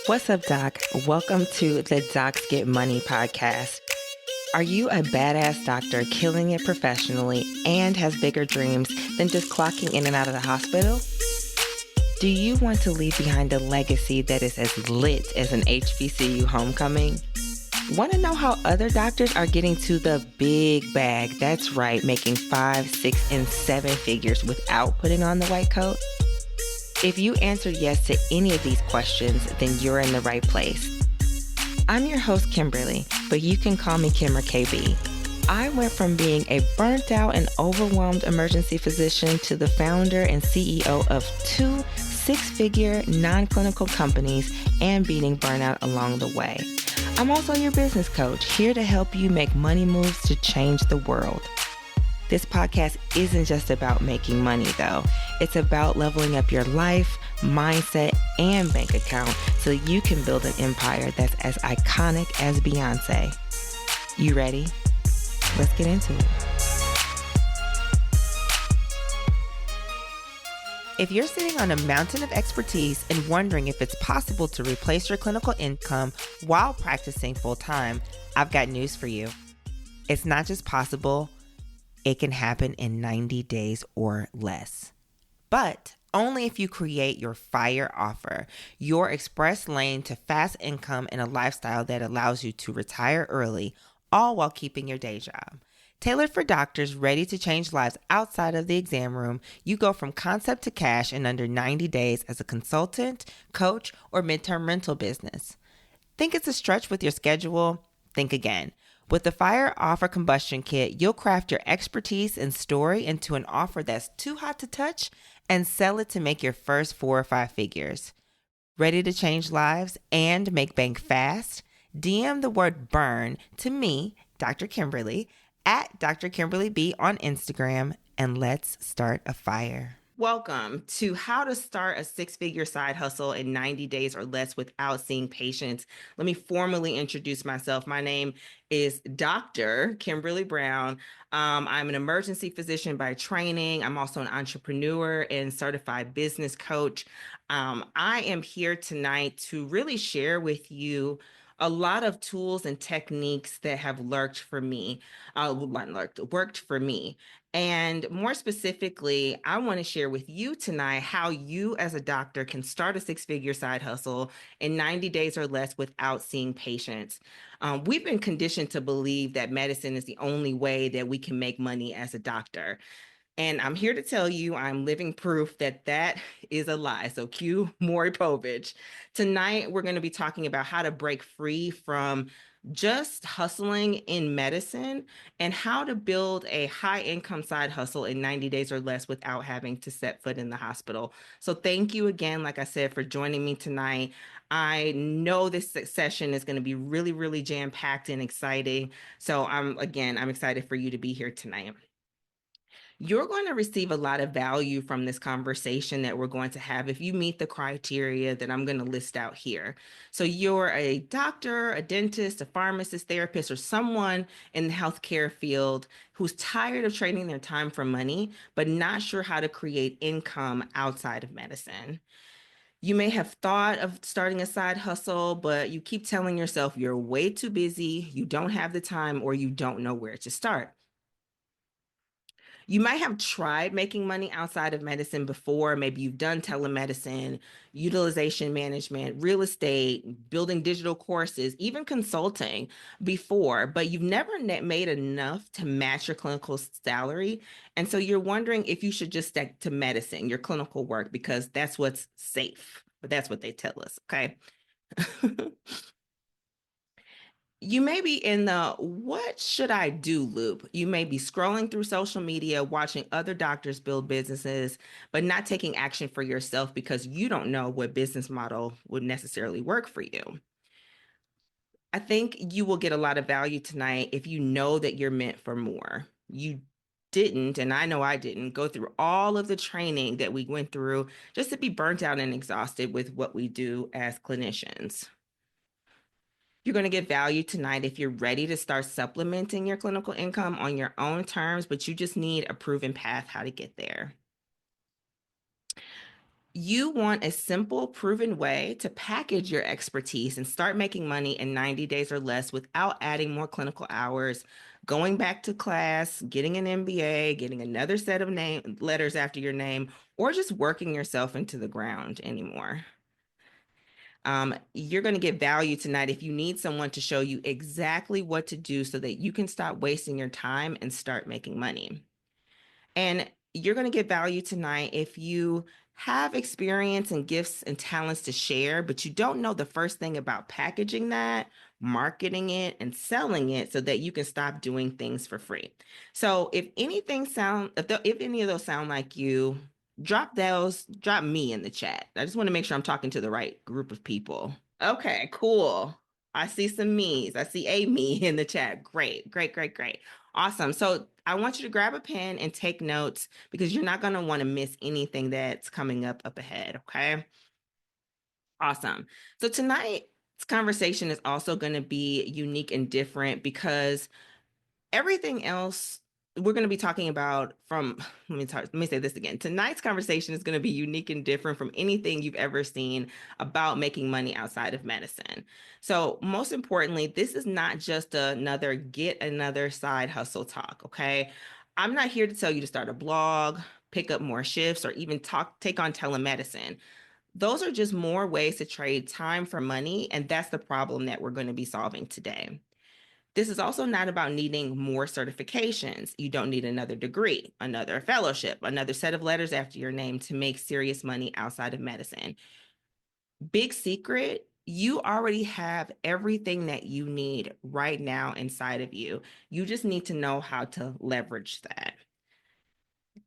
What's up, Doc? Welcome to the Docs Get Money podcast. Are you a badass doctor killing it professionally and has bigger dreams than just clocking in and out of the hospital? Do you want to leave behind a legacy that is as lit as an HBCU homecoming? Want to know how other doctors are getting to the big bag? That's right, making 5, 6, and 7 figures without putting on the white coat? If you answered yes to any of these questions, then you're in the right place. I'm your host, Kimberly, but you can call me Kim or KB. I went from being a burnt out and overwhelmed emergency physician to the founder and CEO of 2 six-figure non-clinical companies and beating burnout along the way. I'm also your business coach, here to help you make money moves to change the world. This podcast isn't just about making money, though. It's about leveling up your life, mindset, and bank account so you can build an empire that's as iconic as Beyonce. You ready? Let's get into it. If you're sitting on a mountain of expertise and wondering if it's possible to replace your clinical income while practicing full-time, I've got news for you. It's not just possible, it can happen in 90 days or less. But only if you create your FIRE offer, your express lane to fast income and a lifestyle that allows you to retire early, all while keeping your day job. Tailored for doctors ready to change lives outside of the exam room, you go from concept to cash in under 90 days as a consultant, coach, or midterm rental business. Think it's a stretch with your schedule? Think again. With the FIRE Offer Combustion Kit, you'll craft your expertise and story into an offer that's too hot to touch and sell it to make your first 4 or 5 figures. Ready to change lives and make bank fast? DM the word BURN to me, Dr. Kimberly, at Dr. Kimberly B on Instagram, and let's start a fire. Welcome to How to Start a 6-Figure Side Hustle in 90 Days or Less Without Seeing Patients. Let me formally introduce myself. My name is Dr. Kimberly Brown. I'm an emergency physician by training. I'm also an entrepreneur and certified business coach. I am here tonight to really share with you a lot of tools and techniques that have worked for me. And more specifically, I want to share with you tonight how you as a doctor can start a 6-figure side hustle in 90 days or less without seeing patients. We've been conditioned to believe that medicine is the only way that we can make money as a doctor. And I'm here to tell you, I'm living proof that that is a lie. So cue Maury Povich. Tonight, we're going to be talking about how to break free from just hustling in medicine and how to build a high income side hustle in 90 days or less without having to set foot in the hospital. So thank you again, like I said, for joining me tonight. I know this session is going to be really, really jam-packed and exciting. So I'm excited for you to be here tonight. You're going to receive a lot of value from this conversation that we're going to have if you meet the criteria that I'm going to list out here. So you're a doctor, a dentist, a pharmacist, therapist, or someone in the healthcare field who's tired of trading their time for money, but not sure how to create income outside of medicine. You may have thought of starting a side hustle, but you keep telling yourself you're way too busy, you don't have the time, or you don't know where to start. You might have tried making money outside of medicine before. Maybe you've done telemedicine, utilization management, real estate, building digital courses, even consulting before, but you've never made enough to match your clinical salary. And so you're wondering if you should just stick to medicine, your clinical work, because that's what's safe. But that's what they tell us, okay? You may be in the what should I do loop. You may be scrolling through social media, watching other doctors build businesses, but not taking action for yourself because you don't know what business model would necessarily work for you. I think you will get a lot of value tonight if you know that you're meant for more. You didn't, and I know I didn't, go through all of the training that we went through just to be burnt out and exhausted with what we do as clinicians. You're going to get value tonight if you're ready to start supplementing your clinical income on your own terms, but you just need a proven path how to get there. You want a simple, proven way to package your expertise and start making money in 90 days or less without adding more clinical hours, going back to class, getting an MBA, getting another set of name letters after your name, or just working yourself into the ground anymore. You're going to get value tonight if you need someone to show you exactly what to do so that you can stop wasting your time and start making money. And you're going to get value tonight if you have experience and gifts and talents to share, but you don't know the first thing about packaging that, marketing it, and selling it so that you can stop doing things for free. So if any of those sound like you, drop me in the chat. I just want to make sure I'm talking to the right group of people. Okay, cool. I see some me's. I see a me in the chat. Great, great, great, great. Awesome. So I want you to grab a pen and take notes because you're not going to want to miss anything that's coming up ahead. Okay. Awesome. So tonight's conversation is also going to be unique and different because everything else we're going to be talking about from let me say this again. Tonight's conversation is going to be unique and different from anything you've ever seen about making money outside of medicine. So most importantly, this is not just another get another side hustle talk. Okay, I'm not here to tell you to start a blog, pick up more shifts, or even take on telemedicine. Those are just more ways to trade time for money, and that's the problem that we're going to be solving today. This is also not about needing more certifications. You don't need another degree, another fellowship, another set of letters after your name to make serious money outside of medicine. Big secret, you already have everything that you need right now inside of you. You just need to know how to leverage that.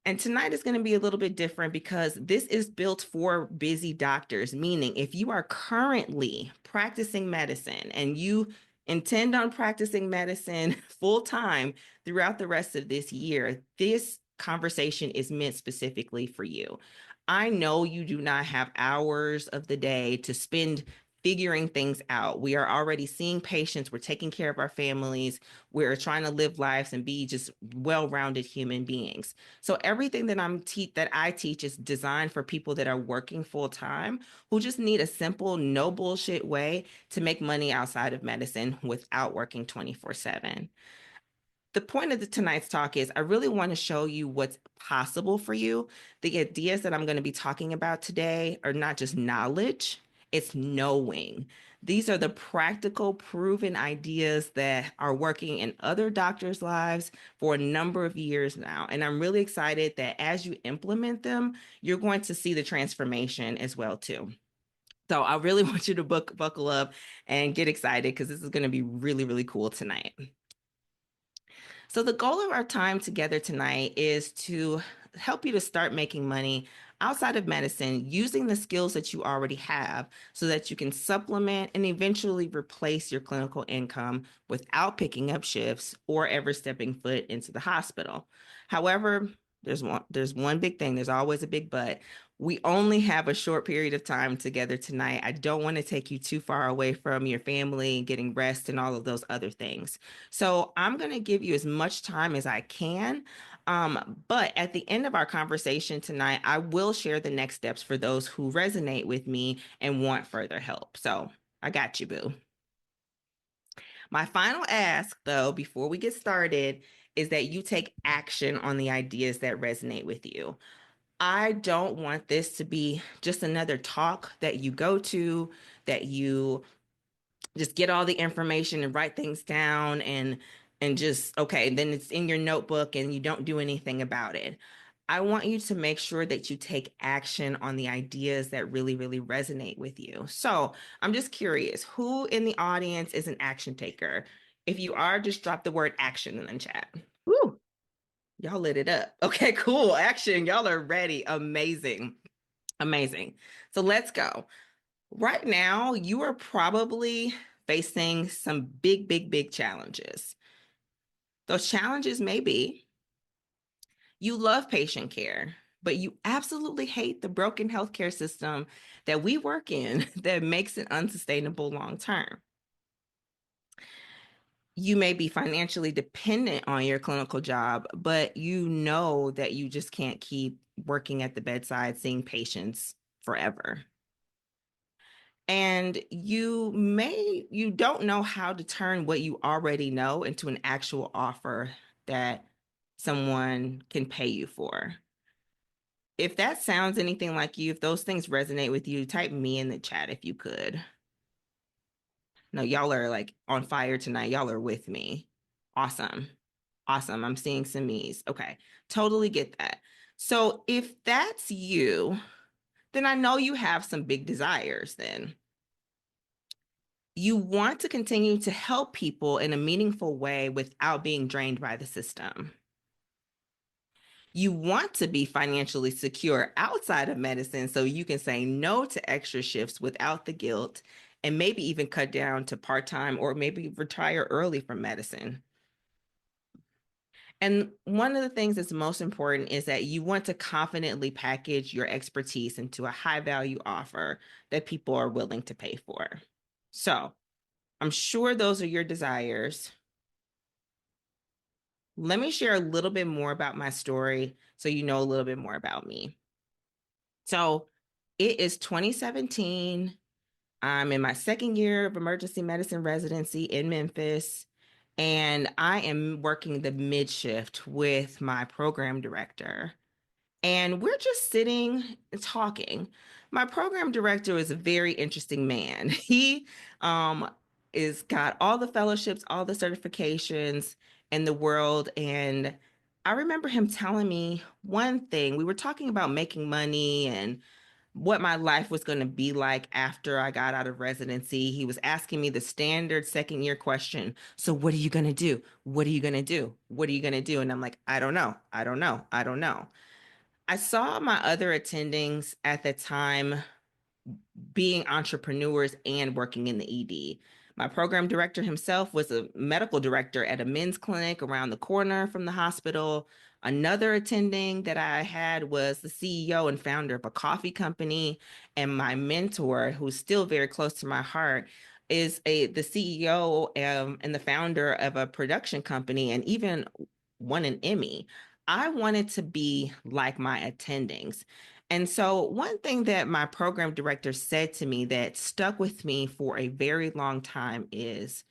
And tonight is going to be a little bit different because this is built for busy doctors, meaning if you are currently practicing medicine and you intend on practicing medicine full time throughout the rest of this year, this conversation is meant specifically for you. I know you do not have hours of the day to spend figuring things out. We are already seeing patients, we're taking care of our families, we're trying to live lives and be just well-rounded human beings. So everything that I teach is designed for people that are working full time who just need a simple, no bullshit way to make money outside of medicine without working 24/7. The point of tonight's talk is I really want to show you what's possible for you. The ideas that I'm going to be talking about today are not just knowledge, it's knowing. These are the practical, proven ideas that are working in other doctors' lives for a number of years now. And I'm really excited that as you implement them, you're going to see the transformation as well, too. So I really want you to buckle up and get excited because this is going to be really, really cool tonight. So, the goal of our time together tonight is to help you to start making money outside of medicine using the skills that you already have so that you can supplement and eventually replace your clinical income without picking up shifts or ever stepping foot into the hospital. However, there's one big thing. There's always a big but. We only have a short period of time together tonight. I don't want to take you too far away from your family, getting rest, and all of those other things. So I'm going to give you as much time as I can. But at the end of our conversation tonight, I will share the next steps for those who resonate with me and want further help. So I got you, boo. My final ask, though, before we get started, is that you take action on the ideas that resonate with you. I don't want this to be just another talk that you go to, that you just get all the information and write things down and just okay, then it's in your notebook and you don't do anything about it. I want you to make sure that you take action on the ideas that really, really resonate with you. So I'm just curious, who in the audience is an action taker? If you are, just drop the word action in the chat. Woo, y'all lit it up. Okay, cool. Action. Y'all are ready. Amazing. Amazing. So let's go. Right now, you are probably facing some big, big, big challenges. Those challenges may be you love patient care, but you absolutely hate the broken healthcare system that we work in that makes it unsustainable long term. You may be financially dependent on your clinical job, but you know that you just can't keep working at the bedside seeing patients forever. And you don't know how to turn what you already know into an actual offer that someone can pay you for. If that sounds anything like you, if those things resonate with you, type me in the chat if you could. No, y'all are like on fire tonight. Y'all are with me. Awesome. Awesome. I'm seeing some me's. Okay. Totally get that. So if that's you, then I know you have some big desires then. You want to continue to help people in a meaningful way without being drained by the system. You want to be financially secure outside of medicine so you can say no to extra shifts without the guilt and maybe even cut down to part-time or maybe retire early from medicine. And one of the things that's most important is that you want to confidently package your expertise into a high value offer that people are willing to pay for. So I'm sure those are your desires. Let me share a little bit more about my story so you know a little bit more about me. So it is 2017. I'm in my second year of emergency medicine residency in Memphis, and I am working the mid shift with my program director. And we're just sitting and talking. My program director is a very interesting man. He is got all the fellowships, all the certifications in the world. And I remember him telling me one thing. We were talking about making money and what my life was going to be like after I got out of residency. He was asking me the standard second year question. So, what are you going to do? What are you going to do? What are you going to do? And I'm like, I don't know. I don't know. I don't know. I saw my other attendings at the time being entrepreneurs and working in the ED. My program director himself was a medical director at a men's clinic around the corner from the hospital. Another attending that I had was the CEO and founder of a coffee company. And my mentor, who's still very close to my heart, is the CEO and the founder of a production company and even won an Emmy. I wanted to be like my attendings. And so, one thing that my program director said to me that stuck with me for a very long time is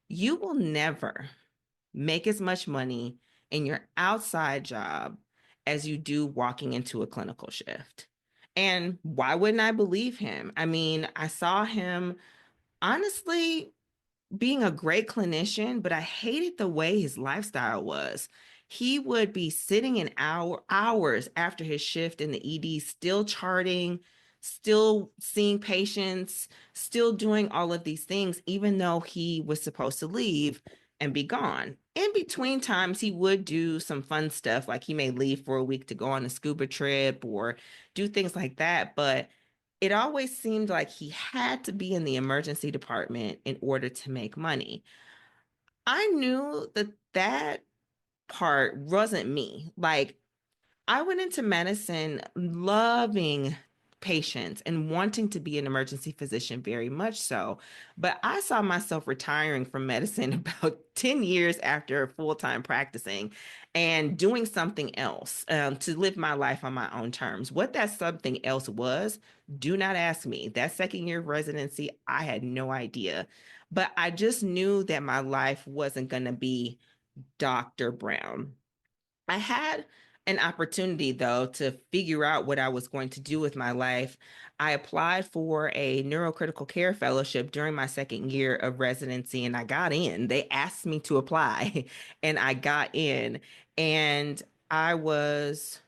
you will never make as much money in your outside job as you do walking into a clinical shift. And why wouldn't I believe him? I mean, I saw him honestly being a great clinician, but I hated the way his lifestyle was. He would be sitting in hours after his shift in the ED, still charting, still seeing patients, still doing all of these things, even though he was supposed to leave and be gone. In between times, he would do some fun stuff, like he may leave for a week to go on a scuba trip or do things like that. But it always seemed like he had to be in the emergency department in order to make money. I knew that that part wasn't me. Like, I went into medicine loving patients and wanting to be an emergency physician very much so. But I saw myself retiring from medicine about 10 years after full time practicing and doing something else to live my life on my own terms. What that something else was, do not ask me. That second year of residency, I had no idea. But I just knew that my life wasn't going to be Dr. Brown. I had an opportunity, though, to figure out what I was going to do with my life. I applied for a neurocritical care fellowship during my second year of residency and I got in. They asked me to apply and I got in. And I was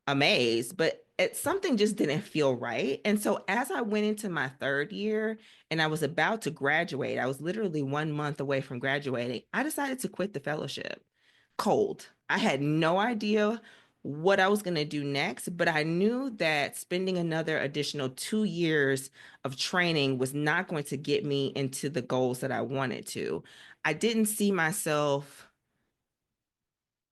amazed, but something just didn't feel right. And so as I went into my third year and I was about to graduate, I was literally 1 month away from graduating, I decided to quit the fellowship cold. I had no idea what I was going to do next, but I knew that spending another additional 2 years of training was not going to get me into the goals that I wanted to. I didn't see myself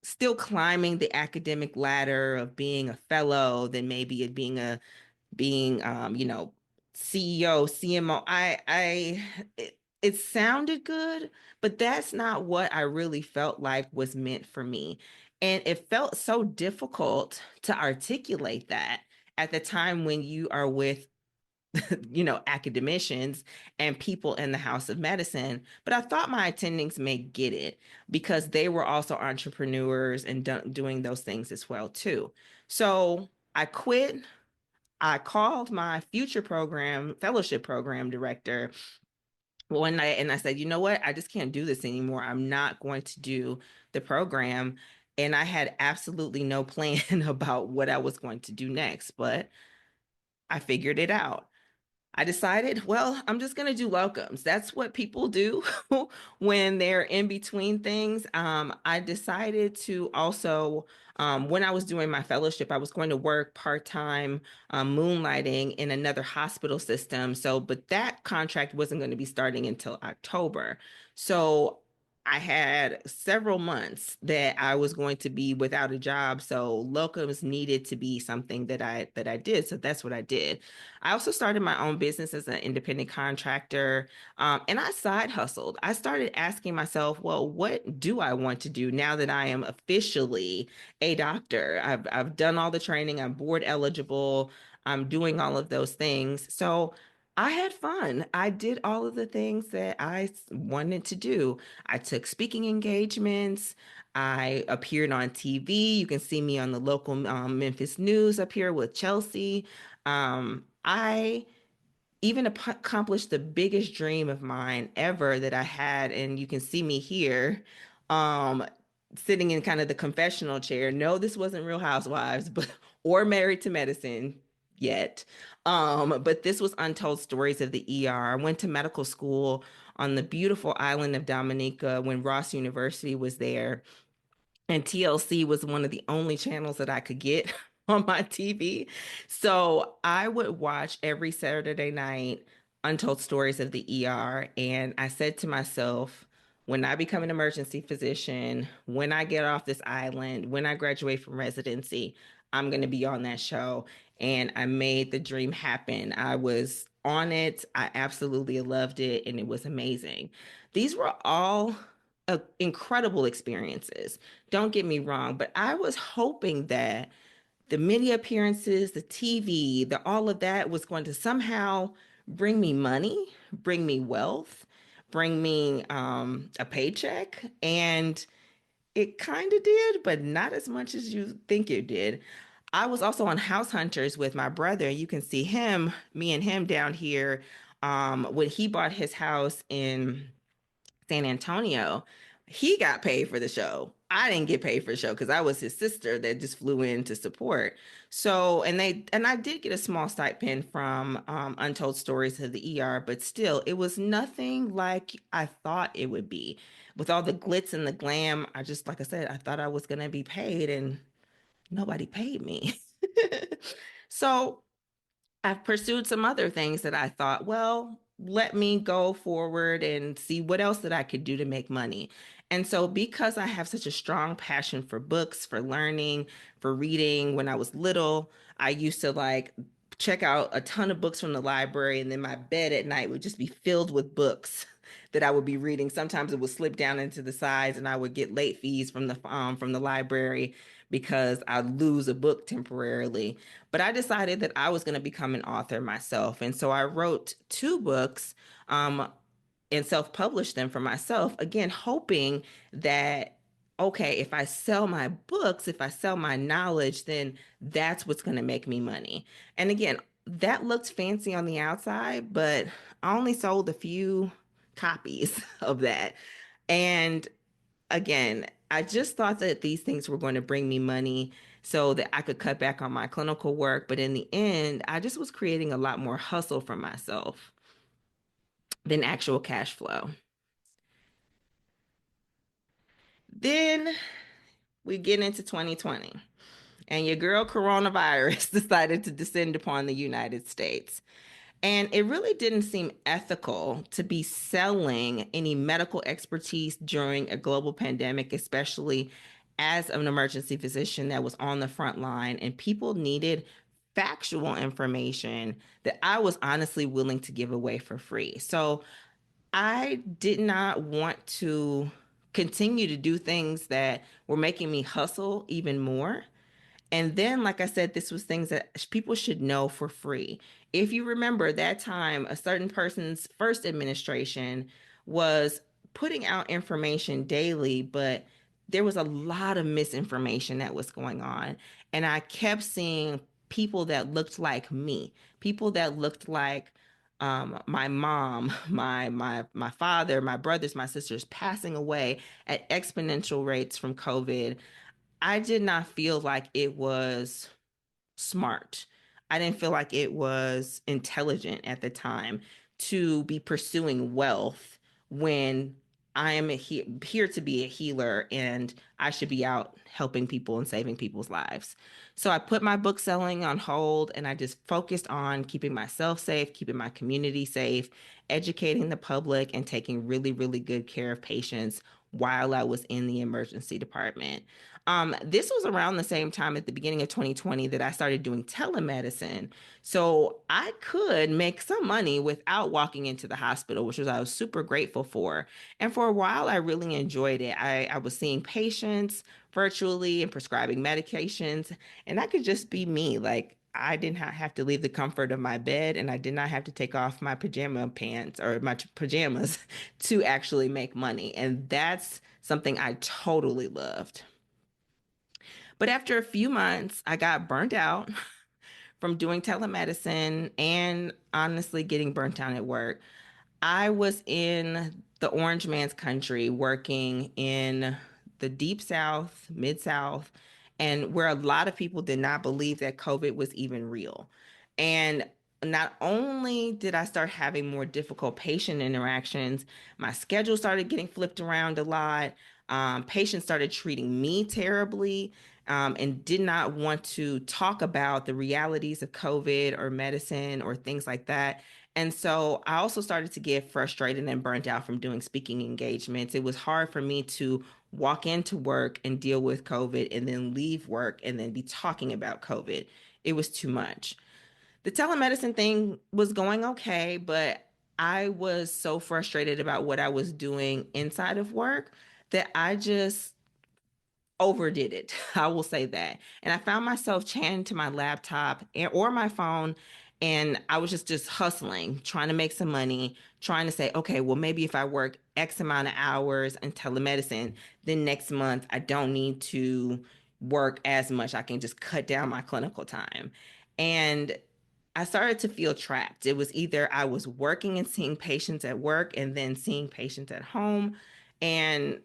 still climbing the academic ladder of being a fellow, then maybe it being CEO, CMO. It sounded good, but that's not what I really felt like was meant for me. And it felt so difficult to articulate that at the time when you are with academicians and people in the house of medicine. But I thought my attendings may get it because they were also entrepreneurs and doing those things as well too. So I quit. I called my future program fellowship program director one night and I said, you know what? I just can't do this anymore. I'm not going to do the program. And I had absolutely no plan about what I was going to do next, but I figured it out. I decided, well, I'm just going to do locums. That's what people do when they're in between things. I decided to also, when I was doing my fellowship, I was going to work part time, moonlighting in another hospital system. So, but that contract wasn't going to be starting until October. So, I had several months that I was going to be without a job. So locums needed to be something that I did. So that's what I did. I also started my own business as an independent contractor, and I side hustled. I started asking myself, well, what do I want to do now that I am officially a doctor? I've done all the training, I'm board eligible, I'm doing all of those things. So I had fun. I did all of the things that I wanted to do. I took speaking engagements. I appeared on TV. You can see me on the local Memphis news up here with Chelsea. I even accomplished the biggest dream of mine ever that I had, and you can see me here, um, sitting in kind of the confessional chair. No, this wasn't Real Housewives, but or Married to Medicine yet. But this was Untold Stories of the ER. I went to medical school on the beautiful island of Dominica when Ross University was there, and TLC was one of the only channels that I could get on my TV. So I would watch every Saturday night Untold Stories of the ER. And I said to myself, when I become an emergency physician, when I get off this island, when I graduate from residency, I'm going to be on that show. And I made the dream happen. I was on it. I absolutely loved it. And it was amazing. These were all incredible experiences. Don't get me wrong, but I was hoping that the many appearances, the TV, the all of that was going to somehow bring me money, bring me wealth, bring me a paycheck, and it kind of did, but not as much as you think it did. I was also on House Hunters with my brother. You can see him, me and him down here, when he bought his house in San Antonio. He got paid for the show. I didn't get paid for the show because I was his sister that just flew in to support. So, and I did get a small stipend from Untold Stories of the ER, but still, it was nothing like I thought it would be. With all the glitz and the glam, I just, like I said, I thought I was going to be paid, and nobody paid me. So I've pursued some other things that I thought, well, let me go forward and see what else that I could do to make money. And so, because I have such a strong passion for books, for learning, for reading, when I was little, I used to like check out a ton of books from the library, and then my bed at night would just be filled with books that I would be reading. Sometimes it would slip down into the sides, and I would get late fees from the library because I'd lose a book temporarily. But I decided that I was going to become an author myself. And so I wrote two books and self published them for myself, again, hoping that, okay, if I sell my books, if I sell my knowledge, then that's what's going to make me money. And again, that looked fancy on the outside, but I only sold a few copies of that. And again, I just thought that these things were going to bring me money so that I could cut back on my clinical work. But in the end, I just was creating a lot more hustle for myself than actual cash flow. Then we get into 2020, and your girl coronavirus decided to descend upon the United States. And it really didn't seem ethical to be selling any medical expertise during a global pandemic, especially as an emergency physician that was on the front line. And people needed factual information that I was honestly willing to give away for free. So I did not want to continue to do things that were making me hustle even more. And then, like I said, this was things that people should know for free. If you remember that time, a certain person's first administration was putting out information daily, but there was a lot of misinformation that was going on. And I kept seeing people that looked like me, people that looked like my mom, my father, my brothers, my sisters passing away at exponential rates from COVID. I did not feel like it was smart. I didn't feel like it was intelligent at the time to be pursuing wealth when I am here to be a healer and I should be out helping people and saving people's lives. So I put my book selling on hold and I just focused on keeping myself safe, keeping my community safe, educating the public, and taking really, really good care of patients while I was in the emergency department. This was around the same time at the beginning of 2020 that I started doing telemedicine. So I could make some money without walking into the hospital, which was I was super grateful for. And for a while, I really enjoyed it. I was seeing patients virtually and prescribing medications, and that could just be me. Like, I did not have to leave the comfort of my bed, and I did not have to take off my pajama pants or my pajamas to actually make money. And that's something I totally loved. But after a few months, I got burnt out from doing telemedicine and honestly getting burnt out at work. I was in the orange man's country working in the deep south, mid south, and where a lot of people did not believe that COVID was even real. And not only did I start having more difficult patient interactions, my schedule started getting flipped around a lot. Patients started treating me terribly, and did not want to talk about the realities of COVID or medicine or things like that. And so I also started to get frustrated and burnt out from doing speaking engagements. It was hard for me to walk into work and deal with COVID and then leave work and then be talking about COVID. It was too much. The telemedicine thing was going okay, but I was so frustrated about what I was doing inside of work that I just overdid it. I will say that. And I found myself chatting to my laptop or my phone, and I was just hustling, trying to make some money, trying to say, okay, well, maybe if I work X amount of hours in telemedicine, then next month I don't need to work as much. I can just cut down my clinical time. And I started to feel trapped. It was either I was working and seeing patients at work and then seeing patients at home, and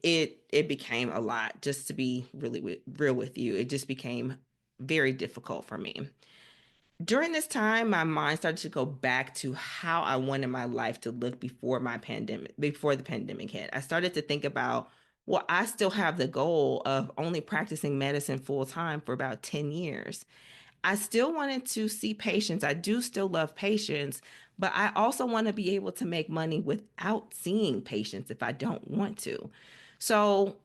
it became a lot. Just to be really real with you, it just became very difficult for me. During this time, my mind started to go back to how I wanted my life to look before the pandemic hit. I started to think about, well, I still have the goal of only practicing medicine full time for about 10 years. I still wanted to see patients. I do still love patients, but I also want to be able to make money without seeing patients if I don't want to. So,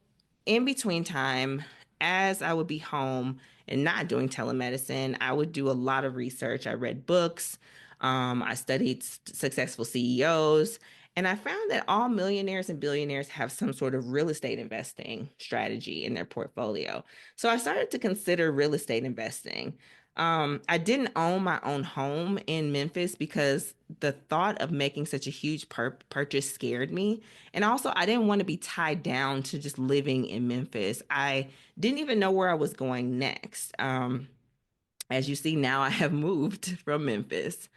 in between time, as I would be home and not doing telemedicine, I would do a lot of research. I read books, I studied successful CEOs, and I found that all millionaires and billionaires have some sort of real estate investing strategy in their portfolio. So I started to consider real estate investing. I didn't own my own home in Memphis because the thought of making such a huge purchase scared me. And also, I didn't want to be tied down to just living in Memphis. I didn't even know where I was going next. As you see now, I have moved from Memphis.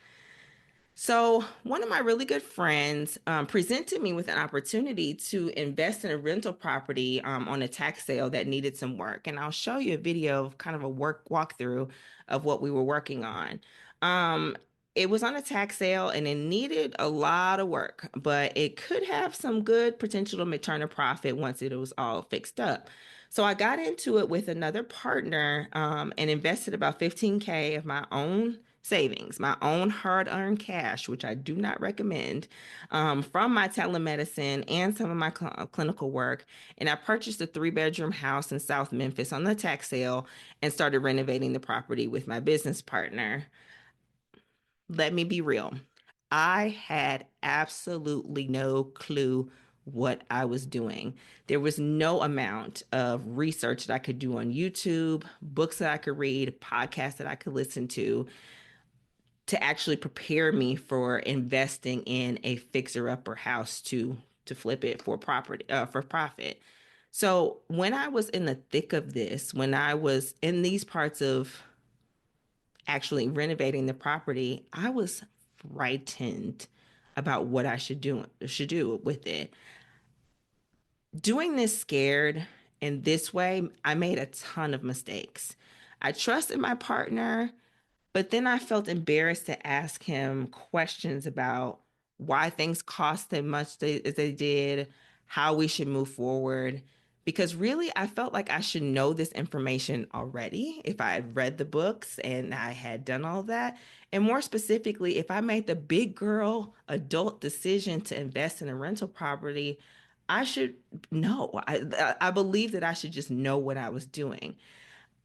So, one of my really good friends presented me with an opportunity to invest in a rental property on a tax sale that needed some work. And I'll show you a video of kind of a work walkthrough of what we were working on. Um, it was on a tax sale and it needed a lot of work, but it could have some good potential to turn a profit once it was all fixed up. So I got into it with another partner and invested about 15K of my own savings, my own hard earned cash, which I do not recommend, from my telemedicine and some of my clinical work. And I purchased a 3-bedroom house in South Memphis on the tax sale and started renovating the property with my business partner. Let me be real. I had absolutely no clue what I was doing. There was no amount of research that I could do on YouTube, books that I could read, podcasts that I could listen to actually prepare me for investing in a fixer upper house to flip it for property for profit. So when I was in the thick of this, when I was in these parts of actually renovating the property, I was frightened about what I should do with it. Doing this scared in this way, I made a ton of mistakes. I trusted my partner, but then I felt embarrassed to ask him questions about why things cost as much as they did, how we should move forward. Because really, I felt like I should know this information already if I had read the books and I had done all that. And more specifically, if I made the big girl adult decision to invest in a rental property, I should know. I believe that I should just know what I was doing.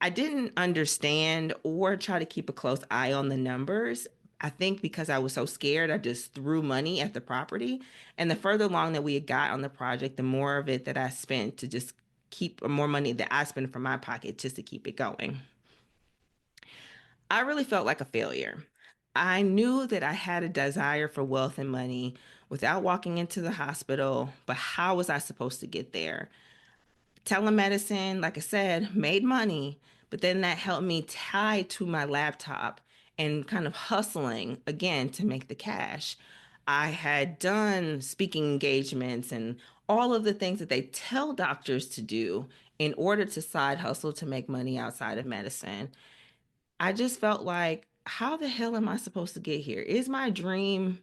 I didn't understand or try to keep a close eye on the numbers. I think because I was so scared, I just threw money at the property. And the further along that we had got on the project, the more of it that I spent to just keep more money that I spent from my pocket just to keep it going. I really felt like a failure. I knew that I had a desire for wealth and money without walking into the hospital, but how was I supposed to get there? Telemedicine, like I said, made money, but then that helped me tie to my laptop and kind of hustling again to make the cash. I had done speaking engagements and all of the things that they tell doctors to do in order to side hustle to make money outside of medicine. I just felt like, how the hell am I supposed to get here? Is my dream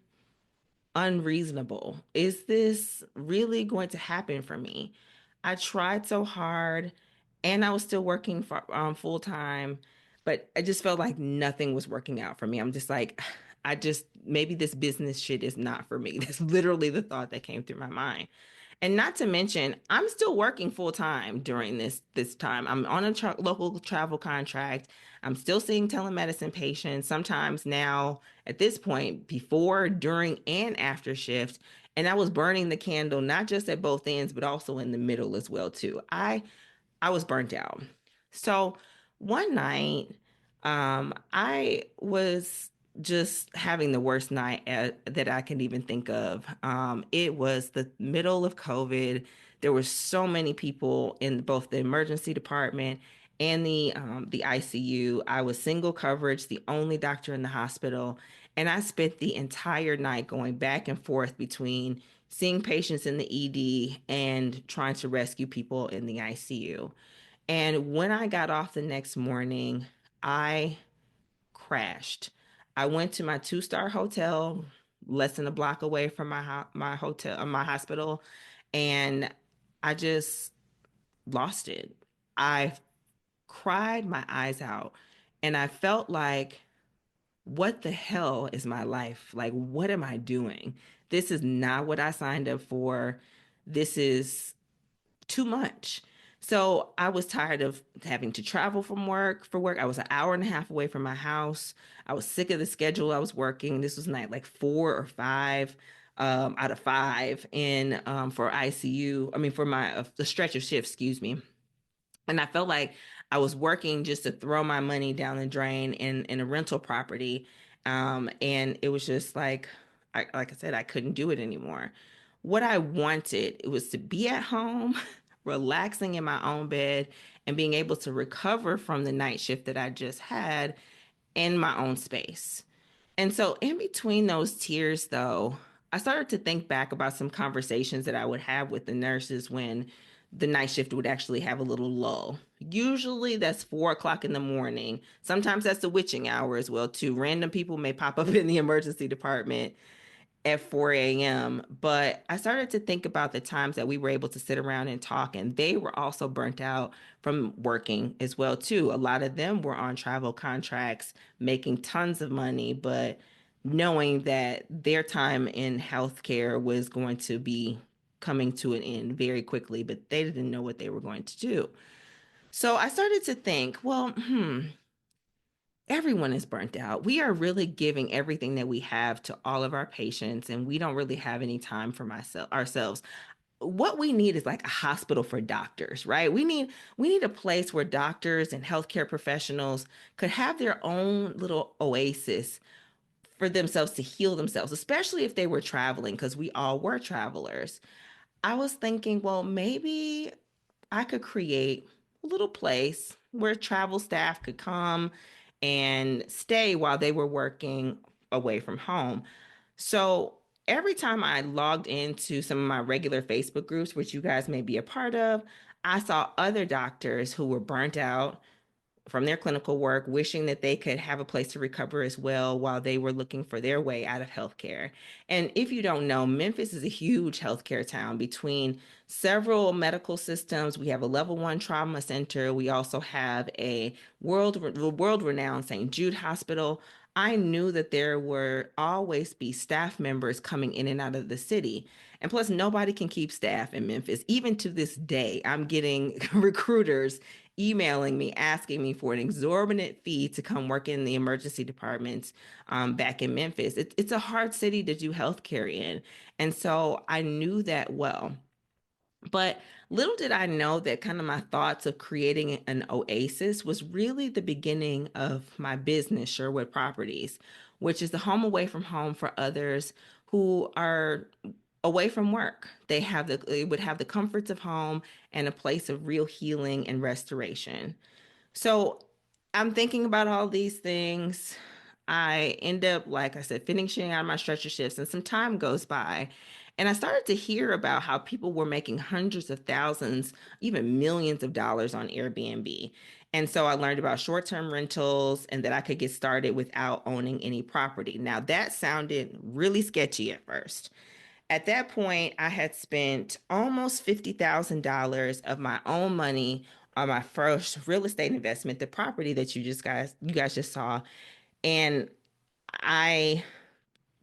unreasonable? Is this really going to happen for me? I tried so hard and I was still working for full time, but I just felt like nothing was working out for me. I'm just like, I just maybe this business shit is not for me. That's literally the thought that came through my mind. And not to mention, I'm still working full time during this time. I'm on a local travel contract. I'm still seeing telemedicine patients. Sometimes now, at this point, before, during, and after shift. And I was burning the candle not just at both ends, but also in the middle as well too. I was burnt out. So one night, I was just having the worst night that I can even think of. It was the middle of COVID. There were so many people in both the emergency department and the ICU. I was single coverage, the only doctor in the hospital, and I spent the entire night going back and forth between seeing patients in the ED and trying to rescue people in the ICU. And when I got off the next morning, I crashed. I went to my two-star hotel, less than a block away from my hotel, my hospital, and I just lost it. I cried my eyes out, and I felt like, what the hell is my life? Like, what am I doing? This is not what I signed up for. This is too much. So I was tired of having to travel from work for work. I was an hour and a half away from my house. I was sick of the schedule I was working. This was night like 4 or 5 out of 5 in for ICU. I mean, for my the stretch of shift, excuse me. And I felt like I was working just to throw my money down the drain in a rental property. And it was just like, like I said, I couldn't do it anymore. What I wanted, it was to be at home, relaxing in my own bed, and being able to recover from the night shift that I just had in my own space. And so, in between those tears, though, I started to think back about some conversations that I would have with the nurses when the night shift would actually have a little lull. Usually that's 4 o'clock in the morning. Sometimes that's the witching hour as well, too. Random people may pop up in the emergency department at 4 a.m. But I started to think about the times that we were able to sit around and talk, and they were also burnt out from working as well too. A lot of them were on travel contracts, making tons of money, but knowing that their time in healthcare was going to be coming to an end very quickly, but they didn't know what they were going to do. So I started to think, well, everyone is burnt out. We are really giving everything that we have to all of our patients, and we don't really have any time for ourselves. what we need is like a hospital for doctors, right? We need a place where doctors and healthcare professionals could have their own little oasis for themselves to heal themselves, especially if they were traveling, because we all were travelers. I was thinking, well, maybe I could create a little place where travel staff could come and stay while they were working away from home. So every time I logged into some of my regular Facebook groups, which you guys may be a part of, I saw other doctors who were burnt out from their clinical work, wishing that they could have a place to recover as well while they were looking for their way out of healthcare. And if you don't know, Memphis is a huge healthcare town between several medical systems. We have a level 1 trauma center. We also have a world renowned St. Jude Hospital. I knew that there were always be staff members coming in and out of the city. And plus, nobody can keep staff in Memphis. Even to this day, I'm getting recruiters emailing me asking me for an exorbitant fee to come work in the emergency departments back in Memphis. It's a hard city to do healthcare in. And so I knew that well. But little did I know that kind of my thoughts of creating an oasis was really the beginning of my business, Sherwood Properties, which is the home away from home for others who are away from work. They would have the comforts of home and a place of real healing and restoration. So I'm thinking about all these things. I end up, like I said, finishing out my stretcher shifts, and some time goes by. And I started to hear about how people were making hundreds of thousands, even millions of dollars on Airbnb. And so I learned about short term rentals and that I could get started without owning any property. Now, that sounded really sketchy at first. At that point, I had spent almost $50,000 of my own money on my first real estate investment, the property that you guys just saw. And I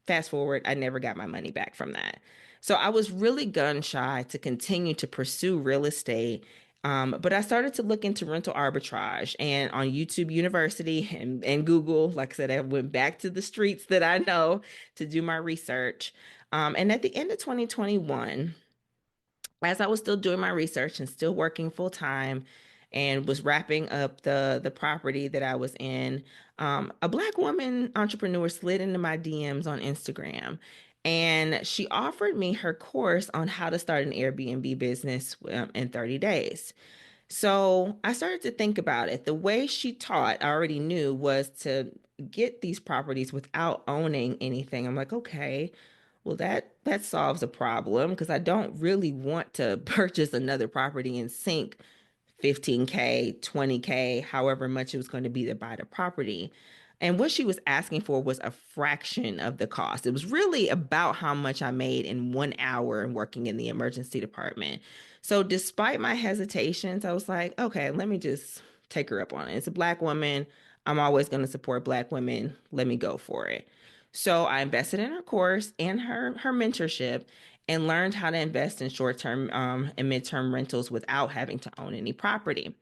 fast forward, I never got my money back from that. So I was really gun shy to continue to pursue real estate. But I started to look into rental arbitrage and on YouTube University and Google. Like I said, I went back to the streets that I know to do my research. And at the end of 2021, as I was still doing my research and still working full time and was wrapping up the property that I was in, a Black woman entrepreneur slid into my DMs on Instagram, and she offered me her course on how to start an Airbnb business in 30 days. So I started to think about it. The way she taught, I already knew, was to get these properties without owning anything. I'm like, okay, well that solves a problem because I don't really want to purchase another property and sink 15K, 20K, however much it was going to be to buy the property. And what she was asking for was a fraction of the cost. It was really about how much I made in 1 hour working in the emergency department. So, despite my hesitations, I was like, okay, let me just take her up on it. It's a Black woman. I'm always going to support Black women. Let me go for it. So, I invested in her course and her mentorship and learned how to invest in short-term and mid-term rentals without having to own any property.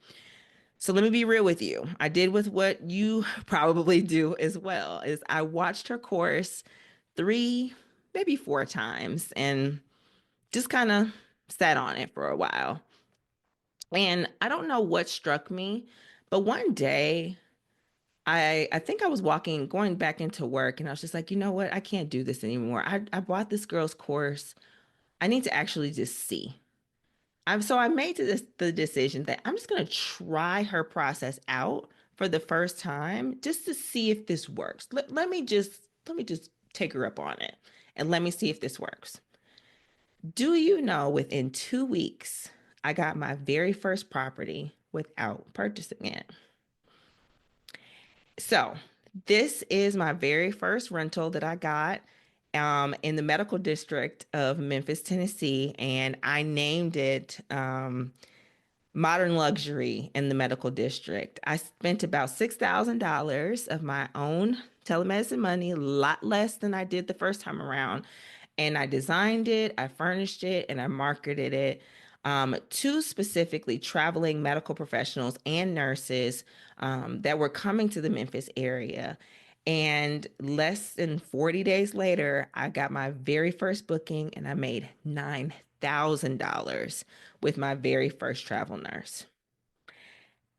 So let me be real with you. I did with what you probably do as well is I watched her course 3, maybe 4 times and just kind of sat on it for a while. And I don't know what struck me, but one day I think I was going back into work, and I was just like, you know what? I can't do this anymore. I bought this girl's course. I need to actually just see. I made the decision that I'm just going to try her process out for the first time just to see if this works. Let me just take her up on it and let me see if this works. Do you know within 2 weeks I got my very first property without purchasing it? So, this is my very first rental that I got in the medical district of Memphis, Tennessee, and I named it Modern Luxury in the medical district. I spent about $6,000 of my own telemedicine money, a lot less than I did the first time around. And I designed it, I furnished it, and I marketed it to specifically traveling medical professionals and nurses that were coming to the Memphis area. And less than 40 days later, I got my very first booking and I made $9,000 with my very first travel nurse.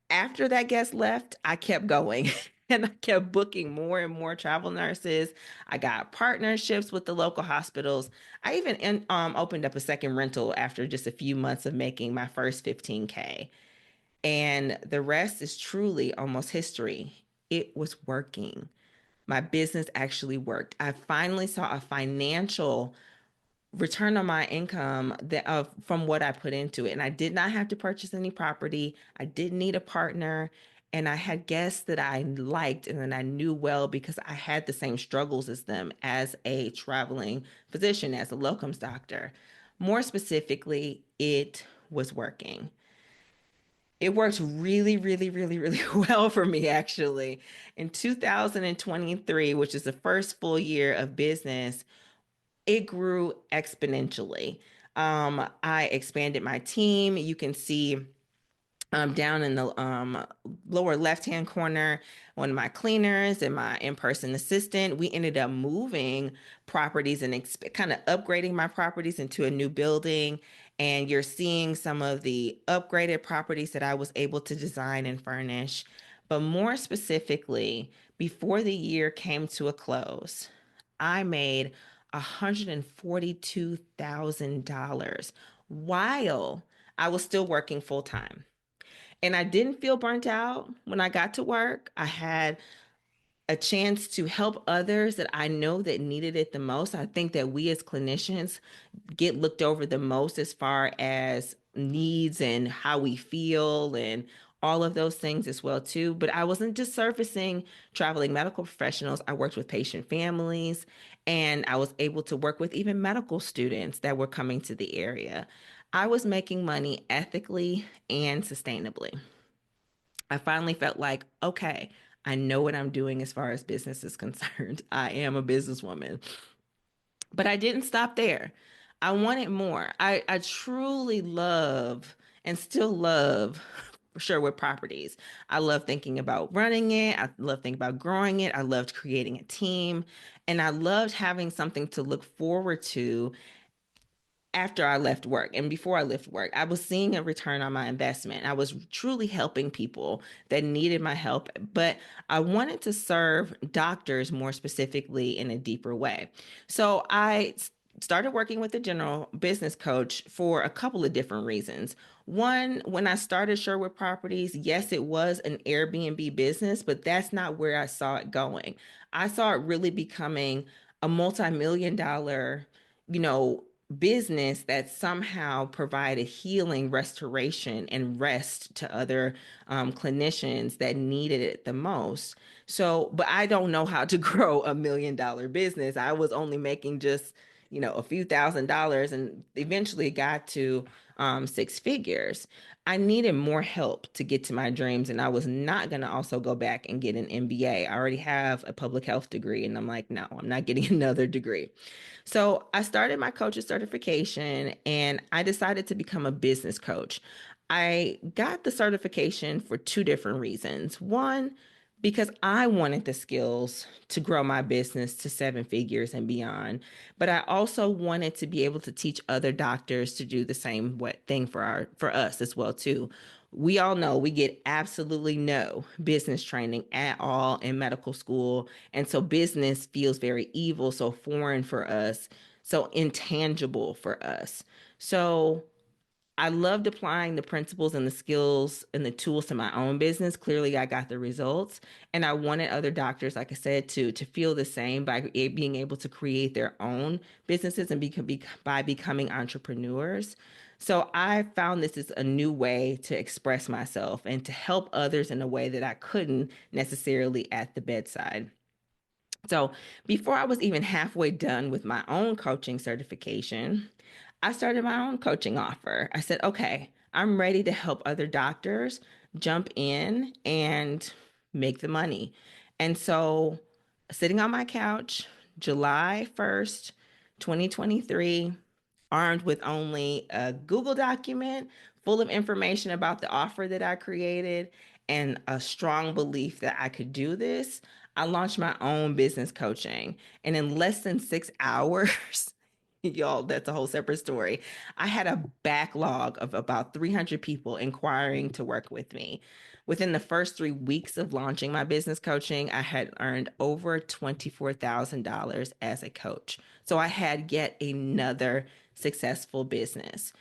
After that guest left, I kept going and I kept booking more and more travel nurses. I got partnerships with the local hospitals. I even opened up a second rental after just a few months of making my first 15K. And the rest is truly almost history. It was working. My business actually worked. I finally saw a financial return on my income that from what I put into it. And I did not have to purchase any property. I didn't need a partner. And I had guests that I liked and that I knew well because I had the same struggles as them as a traveling physician, as a locums doctor. More specifically, it was working. It worked really, really, really, really well for me, actually. In 2023, which is the first full year of business, it grew exponentially. I expanded my team. You can see down in the lower left hand corner, one of my cleaners and my in person assistant. We ended up moving properties and kind of upgrading my properties into a new building. And you're seeing some of the upgraded properties that I was able to design and furnish. But more specifically, before the year came to a close, I made $142,000 while I was still working full time. And I didn't feel burnt out when I got to work. I had a chance to help others that I know that needed it the most. I think that we as clinicians get looked over the most as far as needs and how we feel and all of those things as well too. But I wasn't just servicing traveling medical professionals. I worked with patient families and I was able to work with even medical students that were coming to the area. I was making money ethically and sustainably. I finally felt like, okay, I know what I'm doing as far as business is concerned. I am a businesswoman. But I didn't stop there. I wanted more. I truly love and still love for sure with properties. I love thinking about running it. I love thinking about growing it. I loved creating a team. And I loved having something to look forward to after I left work and before I left work. I was seeing a return on my investment. I was truly helping people that needed my help, but I wanted to serve doctors more specifically in a deeper way. So I started working with a general business coach for a couple of different reasons. One, when I started Sherwood Properties, yes, it was an Airbnb business, but that's not where I saw it going. I saw it really becoming a multi-million dollar, you know, business that somehow provided healing, restoration, and rest to other clinicians that needed it the most. So, but I don't know how to grow $1 million business. I was only making just, a few $1,000s and eventually got to six figures. I needed more help to get to my dreams, and I was not going to also go back and get an MBA. I already have a public health degree, and I'm like, no, I'm not getting another degree. So I started my coach's certification and I decided to become a business coach. I got the certification for two different reasons. One, because I wanted the skills to grow my business to seven figures and beyond. But I also wanted to be able to teach other doctors to do the same thing for us as well too. We all know we get absolutely no business training at all in medical school. And so business feels very evil, so foreign for us, so intangible for us. So I loved applying the principles and the skills and the tools to my own business. Clearly, I got the results, and I wanted other doctors, like I said, to feel the same by being able to create their own businesses and by becoming entrepreneurs. So I found this is a new way to express myself and to help others in a way that I couldn't necessarily at the bedside. So before I was even halfway done with my own coaching certification, I started my own coaching offer. I said, okay, I'm ready to help other doctors jump in and make the money. And so, sitting on my couch, July 1st, 2023, armed with only a Google document full of information about the offer that I created and a strong belief that I could do this, I launched my own business coaching. And in less than 6 hours, y'all, that's a whole separate story. I had a backlog of about 300 people inquiring to work with me. Within the first 3 weeks of launching my business coaching, I had earned over $24,000 as a coach. So I had yet another successful business.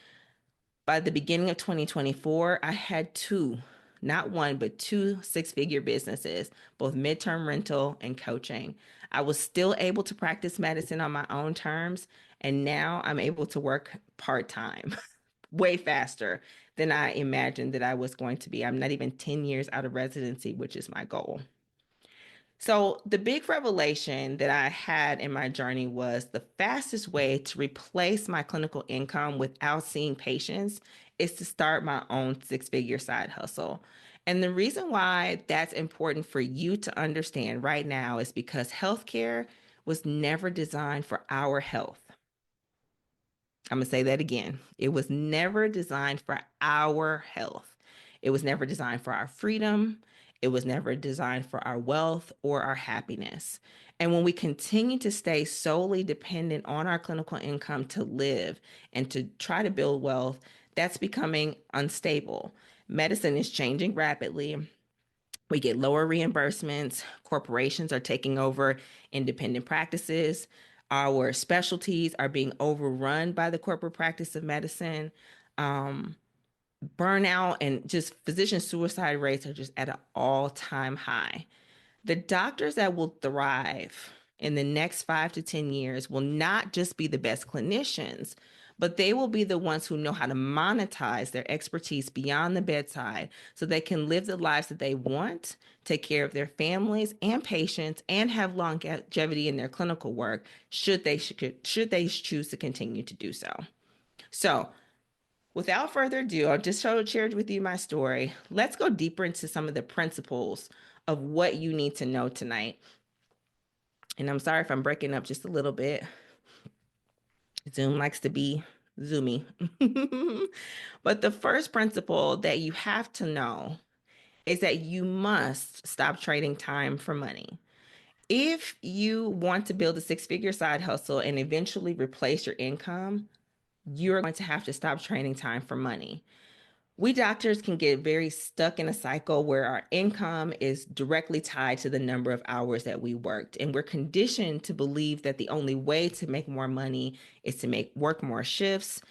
By the beginning of 2024, I had two, not one, but two six-figure businesses, both midterm rental and coaching. I was still able to practice medicine on my own terms, and now I'm able to work part-time way faster than I imagined that I was going to be. I'm not even 10 years out of residency, which is my goal. So, the big revelation that I had in my journey was the fastest way to replace my clinical income without seeing patients is to start my own six-figure side hustle. And the reason why that's important for you to understand right now is because healthcare was never designed for our health. I'm going to say that again. It was never designed for our health. It was never designed for our freedom. It was never designed for our wealth or our happiness. And when we continue to stay solely dependent on our clinical income to live and to try to build wealth, that's becoming unstable. Medicine is changing rapidly. We get lower reimbursements. Corporations are taking over independent practices. Our specialties are being overrun by the corporate practice of medicine. Um, Burnout and just physician suicide rates are just at an all-time high. The doctors that will thrive in the next 5 to 10 years will not just be the best clinicians, but they will be the ones who know how to monetize their expertise beyond the bedside so they can live the lives that they want, take care of their families and patients, and have longevity in their clinical work should they choose to continue to do so. So, without further ado, I've just shared with you my story. Let's go deeper into some of the principles of what you need to know tonight. And I'm sorry if I'm breaking up just a little bit. Zoom likes to be zoomy. But the first principle that you have to know is that you must stop trading time for money. If you want to build a six-figure side hustle and eventually replace your income, you're going to have to stop trading time for money. We doctors can get very stuck in a cycle where our income is directly tied to the number of hours that we worked. And we're conditioned to believe that the only way to make more money is to work more shifts,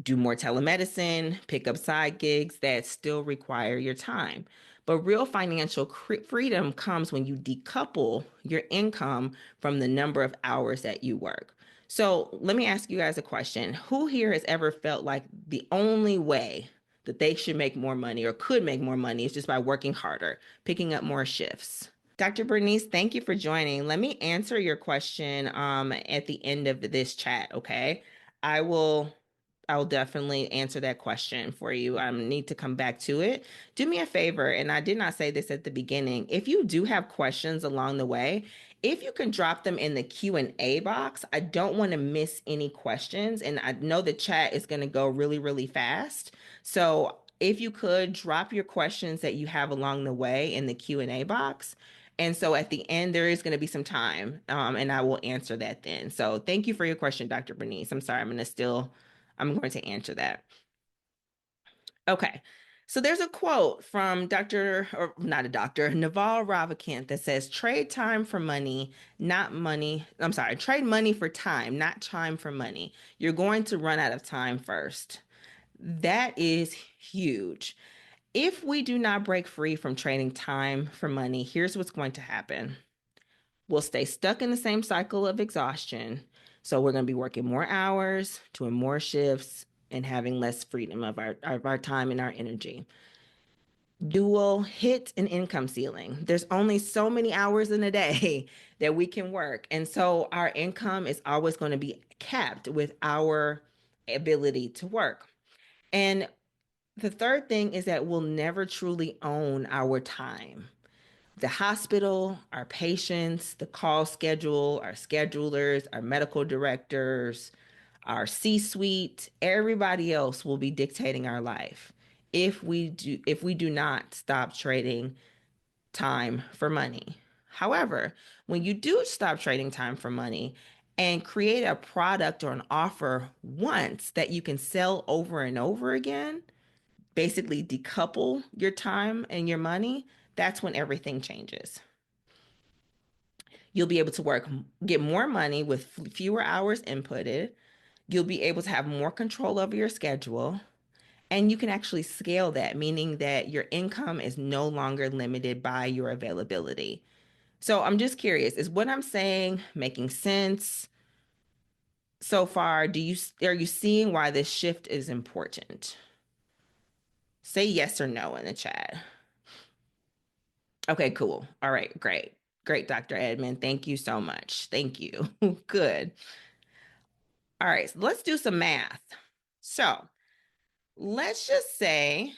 do more telemedicine, pick up side gigs that still require your time. But real financial freedom comes when you decouple your income from the number of hours that you work. So let me ask you guys a question. Who here has ever felt like the only way that they should make more money or could make more money is just by working harder, picking up more shifts? Dr. Bernice, thank you for joining. Let me answer your question at the end of this chat, okay? I will I'll definitely answer that question for you. I need to come back to it. Do me a favor, and I did not say this at the beginning. If you do have questions along the way, if you can drop them in the Q&A box, I don't want to miss any questions. And I know the chat is going to go really, really fast. So if you could drop your questions that you have along the way in the Q&A box. And so at the end, there is going to be some time, and I will answer that then. So thank you for your question, Dr. Bernice. I'm sorry, I'm going to answer that. Okay. So there's a quote from Dr. or not a doctor, Naval Ravikant that says, trade time for money, not money. I'm sorry, trade money for time, not time for money. You're going to run out of time first. That is huge. If we do not break free from trading time for money, here's what's going to happen. We'll stay stuck in the same cycle of exhaustion. So we're going to be working more hours, doing more shifts, and having less freedom of our time and our energy. You will hit an income ceiling. There's only so many hours in a day that we can work. And so our income is always going to be capped with our ability to work. And the third thing is that we'll never truly own our time. The hospital, our patients, the call schedule, our schedulers, our medical directors, our C-suite, everybody else will be dictating our life if we do not stop trading time for money. However, when you do stop trading time for money and create a product or an offer once that you can sell over and over again, basically decouple your time and your money, that's when everything changes. You'll be able to get more money with fewer hours inputted. You'll be able to have more control over your schedule. And you can actually scale that, meaning that your income is no longer limited by your availability. So I'm just curious, is what I'm saying making sense so far? Are you seeing why this shift is important? Say yes or no in the chat. Okay, cool. All right, great. Great, Dr. Edmond. Thank you so much. Thank you. Good. All right, so let's do some math. So let's just say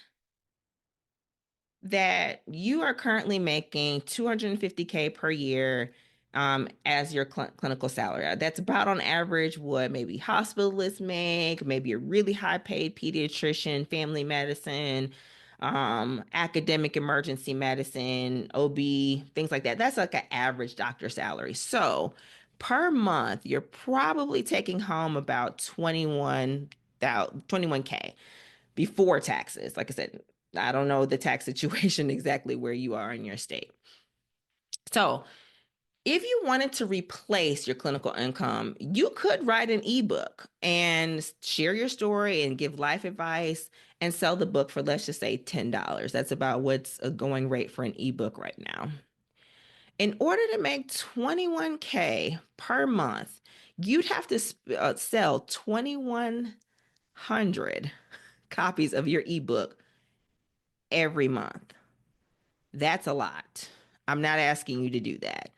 that you are currently making 250K per year as your clinical salary. That's about on average what maybe hospitalists make, maybe a really high paid pediatrician, family medicine, academic emergency medicine, OB, things like that. That's like an average doctor salary. So per month, you're probably taking home about 21K before taxes. Like I said, I don't know the tax situation exactly where you are in your state. So, if you wanted to replace your clinical income, you could write an ebook and share your story and give life advice and sell the book for, let's just say, $10. That's about what's a going rate for an ebook right now. In order to make 21K per month, you'd have to sell 2,100 copies of your ebook every month. That's a lot. I'm not asking you to do that.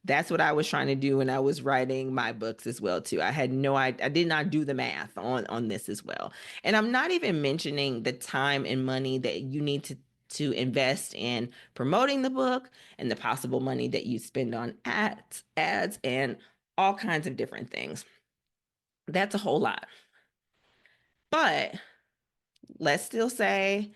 That's what I was trying to do when I was writing my books as well too. I did not do the math on this as well. And I'm not even mentioning the time and money that you need to invest in promoting the book and the possible money that you spend on ads and all kinds of different things. That's a whole lot. But let's still say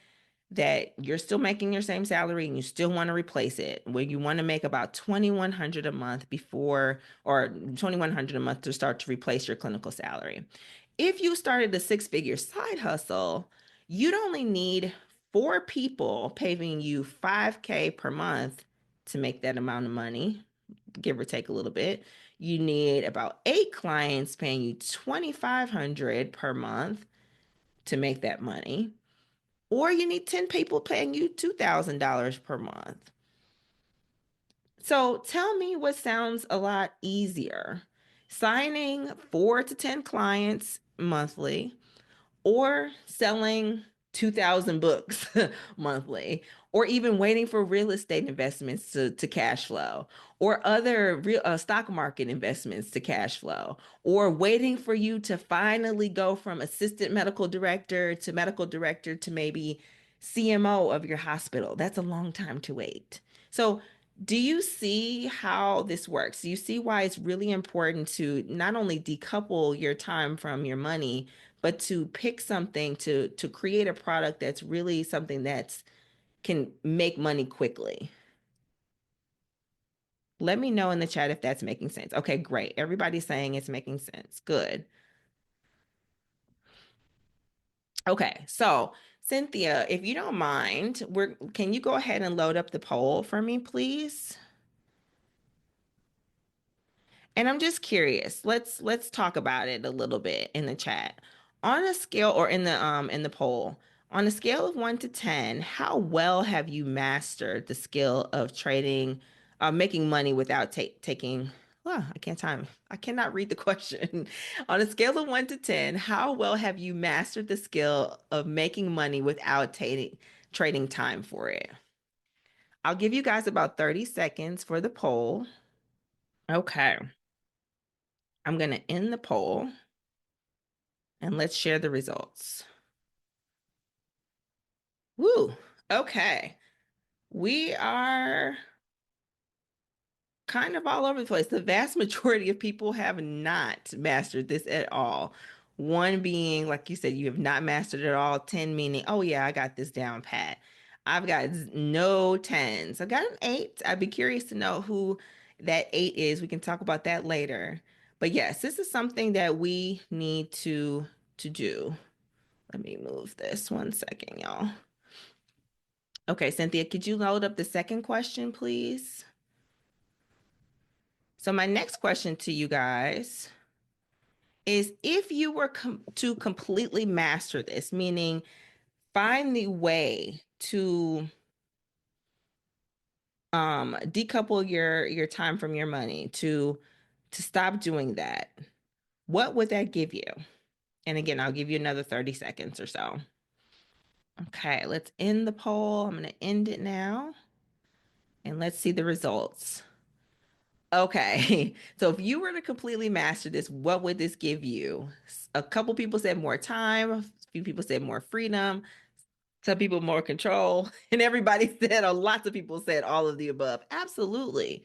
that you're still making your same salary and you still want to replace it, where you want to make about 2,100 a month before, or 2,100 a month to start to replace your clinical salary. If you started a six-figure side hustle, you'd only need 4 people paying you 5K per month to make that amount of money, give or take a little bit. You need about 8 clients paying you 2,500 per month to make that money, or you need 10 people paying you $2,000 per month. So tell me what sounds a lot easier: signing 4 to 10 clients monthly, or selling 2,000 books monthly, or even waiting for real estate investments to cash flow, or other real stock market investments to cash flow, or waiting for you to finally go from assistant medical director to maybe CMO of your hospital. That's a long time to wait. So do you see how this works? Do you see why it's really important to not only decouple your time from your money, but to pick something to create a product that's really something that's can make money quickly? Let me know in the chat if that's making sense. Okay, great. Everybody's saying it's making sense. Good. Okay, so Cynthia, if you don't mind, can you go ahead and load up the poll for me, please? And I'm just curious. Let's talk about it a little bit in the chat. On a scale, or in the poll, on a scale of 1 to 10, how well have you mastered the skill of trading, making money without taking, well, I can't time. I cannot read the question. On a scale of 1 to 10, how well have you mastered the skill of making money without trading time for it? I'll give you guys about 30 seconds for the poll. Okay. I'm going to end the poll and let's share the results. Woo. Okay. We are kind of all over the place. The vast majority of people have not mastered this at all. One being, like you said, you have not mastered it all. 10 meaning, oh yeah, I got this down pat. I've got no tens. I got an eight. I'd be curious to know who that eight is. We can talk about that later. But yes, this is something that we need to do. Let me move this 1 second, y'all. Okay, Cynthia, could you load up the second question, please? So my next question to you guys is if you were to completely master this, meaning find the way to decouple your time from your money, to stop doing that, what would that give you? And again, I'll give you another 30 seconds or so. Okay, let's end the poll. I'm going to end it now and let's see the results. Okay, so if you were to completely master this, what would this give you? A couple people said more time, a few people said more freedom, some people more control, and everybody said, or lots of people said all of the above. Absolutely.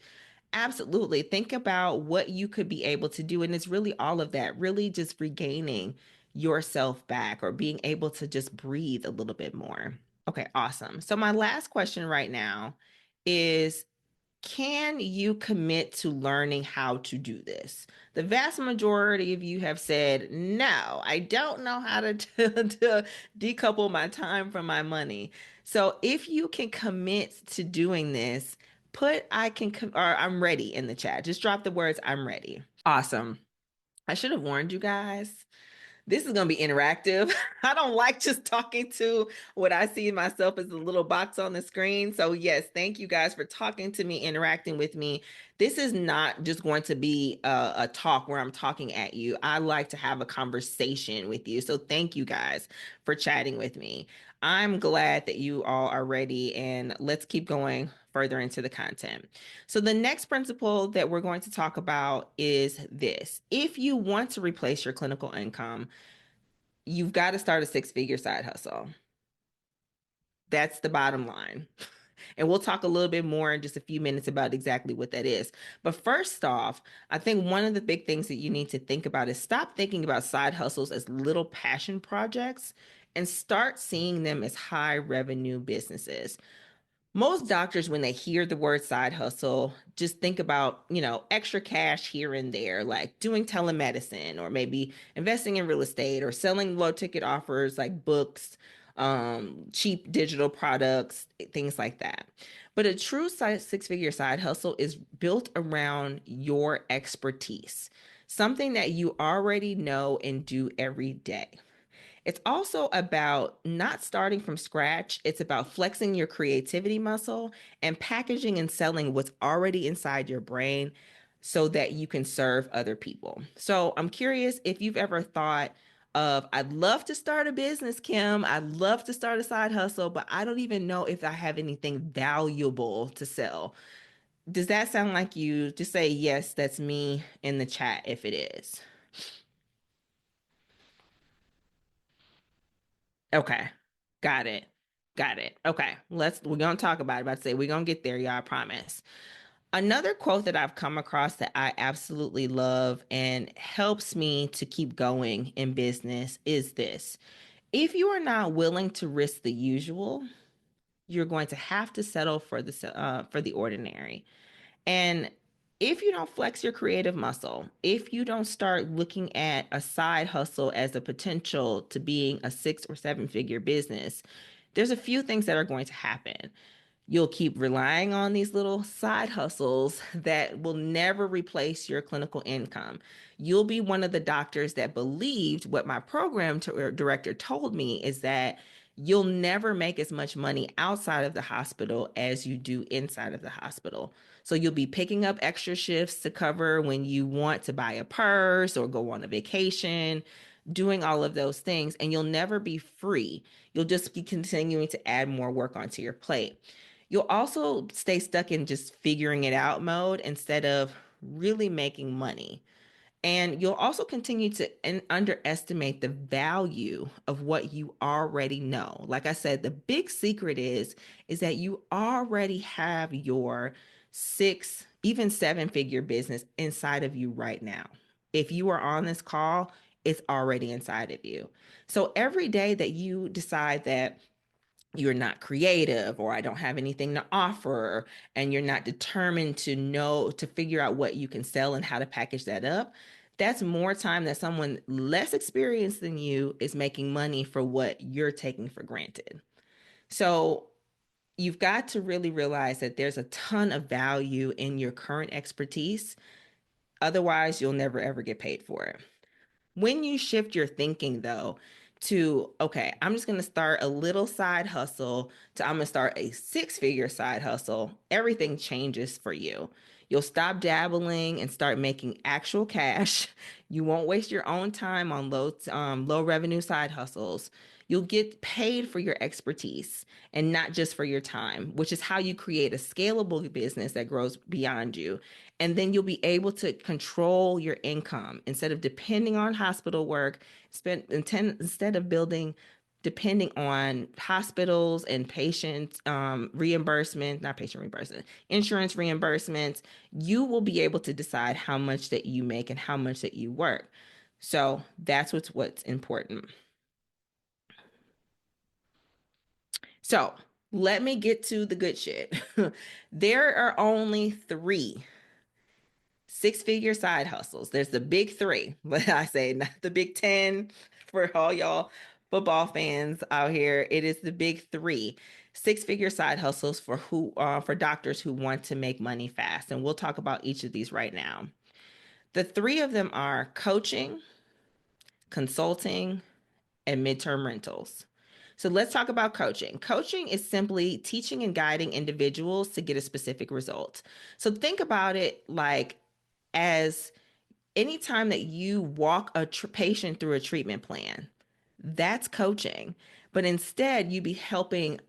Absolutely. Think about what you could be able to do. And it's really all of that, really just regaining yourself back or being able to just breathe a little bit more. Okay, awesome. So, my last question right now is, can you commit to learning how to do this? The vast majority of you have said, no, I don't know how to decouple my time from my money. So if you can commit to doing this, put or I'm ready in the chat. Just drop the words, I'm ready. Awesome. I should have warned you guys. This is going to be interactive. I don't like just talking to what I see myself as a little box on the screen. So, yes, thank you guys for talking to me, interacting with me. This is not just going to be a talk where I'm talking at you. I like to have a conversation with you. So, thank you guys for chatting with me. I'm glad that you all are ready, and let's keep going further into the content. So, the next principle that we're going to talk about is this: if you want to replace your clinical income, you've got to start a six-figure side hustle. That's the bottom line. And we'll talk a little bit more in just a few minutes about exactly what that is. But first off, I think one of the big things that you need to think about is stop thinking about side hustles as little passion projects and start seeing them as high revenue businesses. Most doctors, when they hear the word side hustle, just think about, extra cash here and there, like doing telemedicine or maybe investing in real estate or selling low ticket offers like books, cheap digital products, things like that. But a true six-figure side hustle is built around your expertise, something that you already know and do every day. It's also about not starting from scratch. It's about flexing your creativity muscle and packaging and selling what's already inside your brain so that you can serve other people. So I'm curious if you've ever thought of, I'd love to start a business, Kim. I'd love to start a side hustle, but I don't even know if I have anything valuable to sell. Does that sound like you? Just say, yes, that's me in the chat if it is. Okay. Got it. Got it. Okay. We're gonna talk about it. About to say we're gonna get there, y'all, I promise. Another quote that I've come across that I absolutely love and helps me to keep going in business is this: if you are not willing to risk the usual, you're going to have to settle for the ordinary. And if you don't flex your creative muscle, if you don't start looking at a side hustle as a potential to being a 6 or 7 figure business, there's a few things that are going to happen. You'll keep relying on these little side hustles that will never replace your clinical income. You'll be one of the doctors that believed what my director told me is that you'll never make as much money outside of the hospital as you do inside of the hospital. So you'll be picking up extra shifts to cover when you want to buy a purse or go on a vacation, doing all of those things, and you'll never be free. You'll just be continuing to add more work onto your plate. You'll also stay stuck in just figuring it out mode instead of really making money. And you'll also continue to underestimate the value of what you already know. Like I said, the big secret is that you already have your 6, even 7 figure business inside of you right now. If you are on this call, it's already inside of you. So every day that you decide that you're not creative, or I don't have anything to offer, and you're not determined to know to figure out what you can sell and how to package that up, that's more time that someone less experienced than you is making money for what you're taking for granted. So you've got to really realize that there's a ton of value in your current expertise. Otherwise, you'll never ever get paid for it. When you shift your thinking, though, to, okay, I'm just going to start a little side hustle to I'm going to start a six-figure side hustle, everything changes for you. You'll stop dabbling and start making actual cash. You won't waste your own time on low revenue side hustles. You'll get paid for your expertise and not just for your time, which is how you create a scalable business that grows beyond you. And then you'll be able to control your income instead of depending on hospital work, instead of building depending on hospitals and patient reimbursement, not patient reimbursement, insurance reimbursements. You will be able to decide how much that you make and how much that you work. So that's what's important. So let me get to the good shit. There are only three six-figure side hustles. There's the big three, but I say not the big 10 for all y'all football fans out here. It is the big three six-figure side hustles for doctors who want to make money fast. And we'll talk about each of these right now. The three of them are coaching, consulting, and midterm rentals. So let's talk about coaching. Coaching is simply teaching and guiding individuals to get a specific result. So think about it like as anytime that you walk a patient through a treatment plan, that's coaching. But instead, you be helping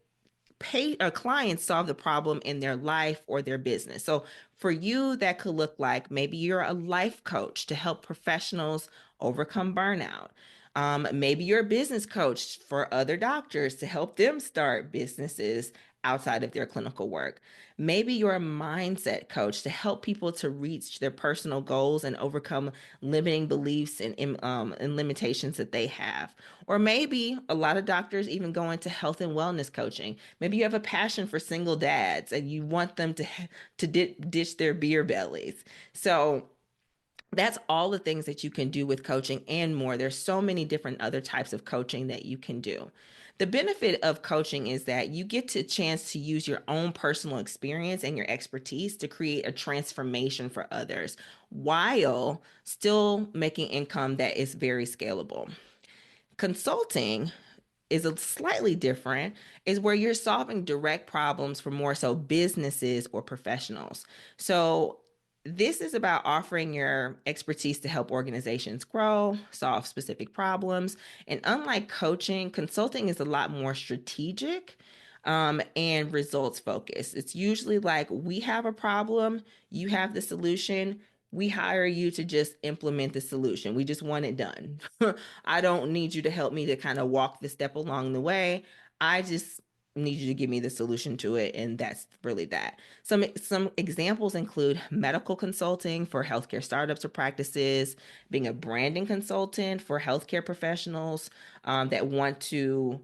clients solve the problem in their life or their business. So for you, that could look like maybe you're a life coach to help professionals overcome burnout. Maybe you're a business coach for other doctors to help them start businesses outside of their clinical work. Maybe you're a mindset coach to help people to reach their personal goals and overcome limiting beliefs and limitations that they have. Or maybe a lot of doctors even go into health and wellness coaching. Maybe you have a passion for single dads and you want them to ditch their beer bellies. So that's all the things that you can do with coaching and more. There's so many different other types of coaching that you can do. The benefit of coaching is that you get to chance to use your own personal experience and your expertise to create a transformation for others while still making income that is very scalable. Consulting is a slightly different, is where you're solving direct problems for more so businesses or professionals. So this is about offering your expertise to help organizations grow, solve specific problems. And unlike coaching, consulting is a lot more strategic and results focused. It's usually like we have a problem, you have the solution. We hire you to just implement the solution. We just want it done. I don't need you to help me to kind of walk the step along the way. I just need you to give me the solution to it, and that's really that. Some examples include medical consulting for healthcare startups or practices, being a branding consultant for healthcare professionals that want to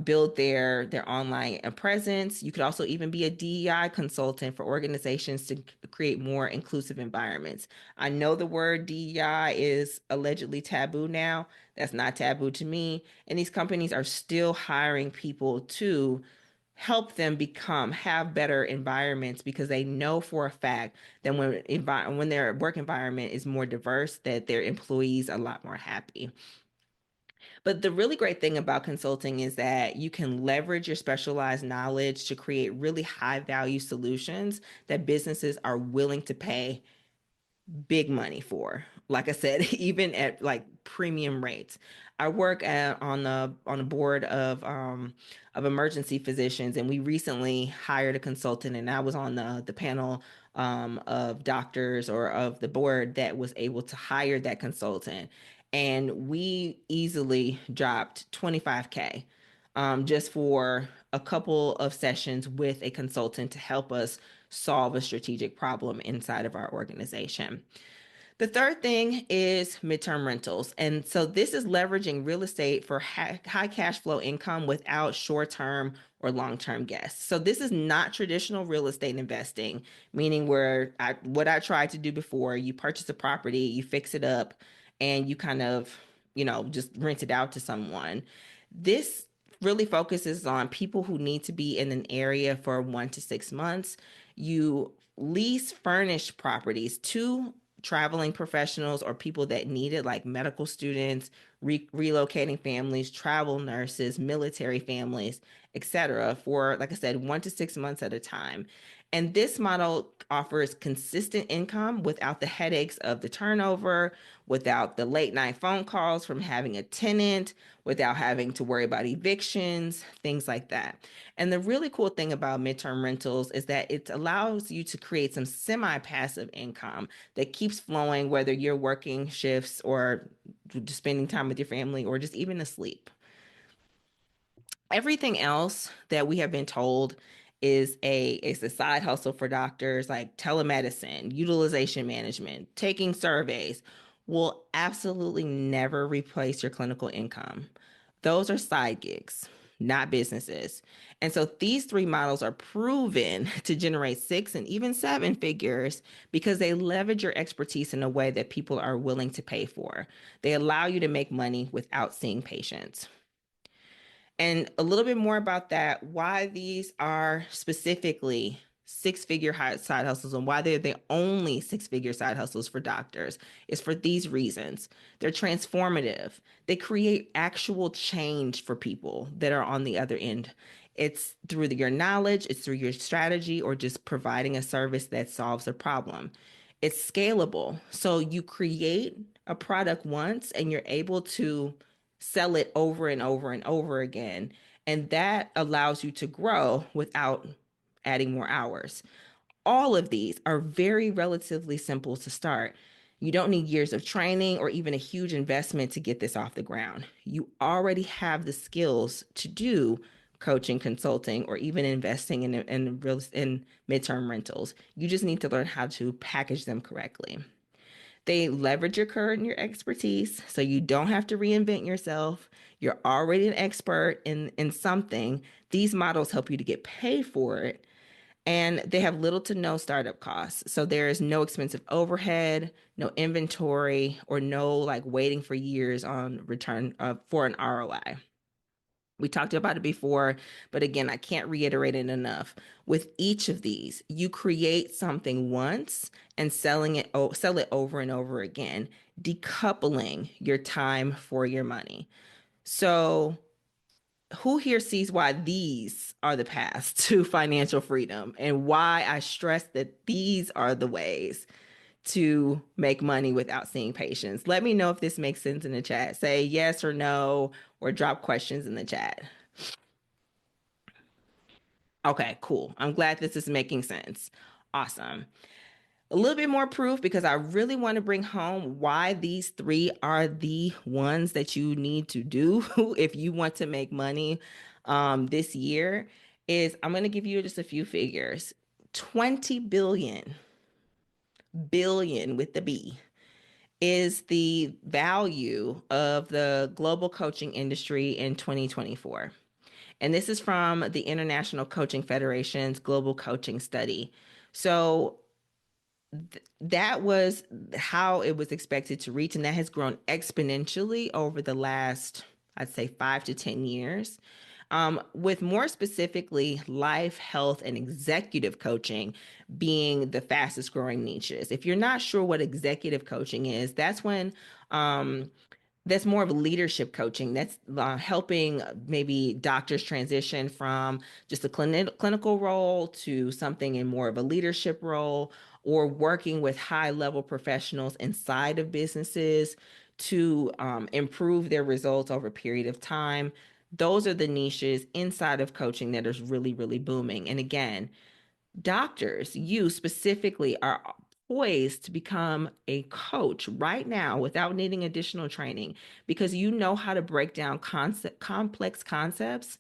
build their online presence. You could also even be a DEI consultant for organizations to create more inclusive environments. I know the word DEI is allegedly taboo now. That's not taboo to me. And these companies are still hiring people to help them have better environments because they know for a fact that when their work environment is more diverse, that their employees are a lot more happy. But the really great thing about consulting is that you can leverage your specialized knowledge to create really high value solutions that businesses are willing to pay big money for. Like I said, even at like premium rates. I work on a board of emergency physicians, and we recently hired a consultant, and I was on the panel of doctors or of the board that was able to hire that consultant, and we easily dropped 25K just for a couple of sessions with a consultant to help us solve a strategic problem inside of our organization. The third thing is midterm rentals. And so this is leveraging real estate for high cash flow income without short term or long term guests. So this is not traditional real estate investing, meaning where what I tried to do before, you purchase a property, you fix it up, and you kind of, just rent it out to someone. This really focuses on people who need to be in an area for 1 to 6 months. You lease furnished properties to traveling professionals or people that need it, like medical students, relocating families, travel nurses, military families, etc., for, like I said, 1 to 6 months at a time. And this model offers consistent income without the headaches of the turnover, without the late night phone calls from having a tenant, without having to worry about evictions, things like that. And the really cool thing about midterm rentals is that it allows you to create some semi passive income that keeps flowing, whether you're working shifts or just spending time with your family or just even asleep. Everything else that we have been told is a side hustle for doctors, like telemedicine, utilization management, taking surveys, will absolutely never replace your clinical income. Those are side gigs, not businesses. And so these three models are proven to generate 6 and even 7 figures because they leverage your expertise in a way that people are willing to pay for. They allow you to make money without seeing patients. And a little bit more about that, why these are specifically six-figure side hustles and why they're the only six-figure side hustles for doctors is for these reasons. They're transformative. They create actual change for people that are on the other end. It's through your knowledge, it's through your strategy, or just providing a service that solves a problem. It's scalable. So you create a product once and you're able to sell it over and over and over again. And that allows you to grow without adding more hours. All of these are very relatively simple to start. You don't need years of training or even a huge investment to get this off the ground. You already have the skills to do coaching, consulting, or even investing in midterm rentals. You just need to learn how to package them correctly. They leverage your current and your expertise so you don't have to reinvent yourself. You're already an expert in something. These models help you to get paid for it. And they have little to no startup costs. So there is no expensive overhead, no inventory, or no like waiting for years on return for an ROI. We talked about it before, but again, I can't reiterate it enough. With each of these, you create something once and sell it over and over again, decoupling your time for your money. So, who here sees why these are the paths to financial freedom and why I stress that these are the ways to make money without seeing patients? Let me know if this makes sense in the chat. Say yes or no, or drop questions in the chat. Okay, cool. I'm glad this is making sense. Awesome. A little bit more proof because I really want to bring home why these three are the ones that you need to do if you want to make money this year is I'm going to give you just a few figures. 20 billion with the B is the value of the global coaching industry in 2024. And this is from the International Coaching Federation's Global Coaching Study. So that was how it was expected to reach, and that has grown exponentially over the last, I'd say, 5 to 10 years. With more specifically life, health, and executive coaching being the fastest growing niches. If you're not sure what executive coaching is, that's more of leadership coaching. That's helping maybe doctors transition from just a clinical role to something in more of a leadership role, or working with high level professionals inside of businesses to improve their results over a period of time. Those are the niches inside of coaching that is really, really booming. And again, doctors, you specifically, are poised to become a coach right now without needing additional training because you know how to break down complex concepts,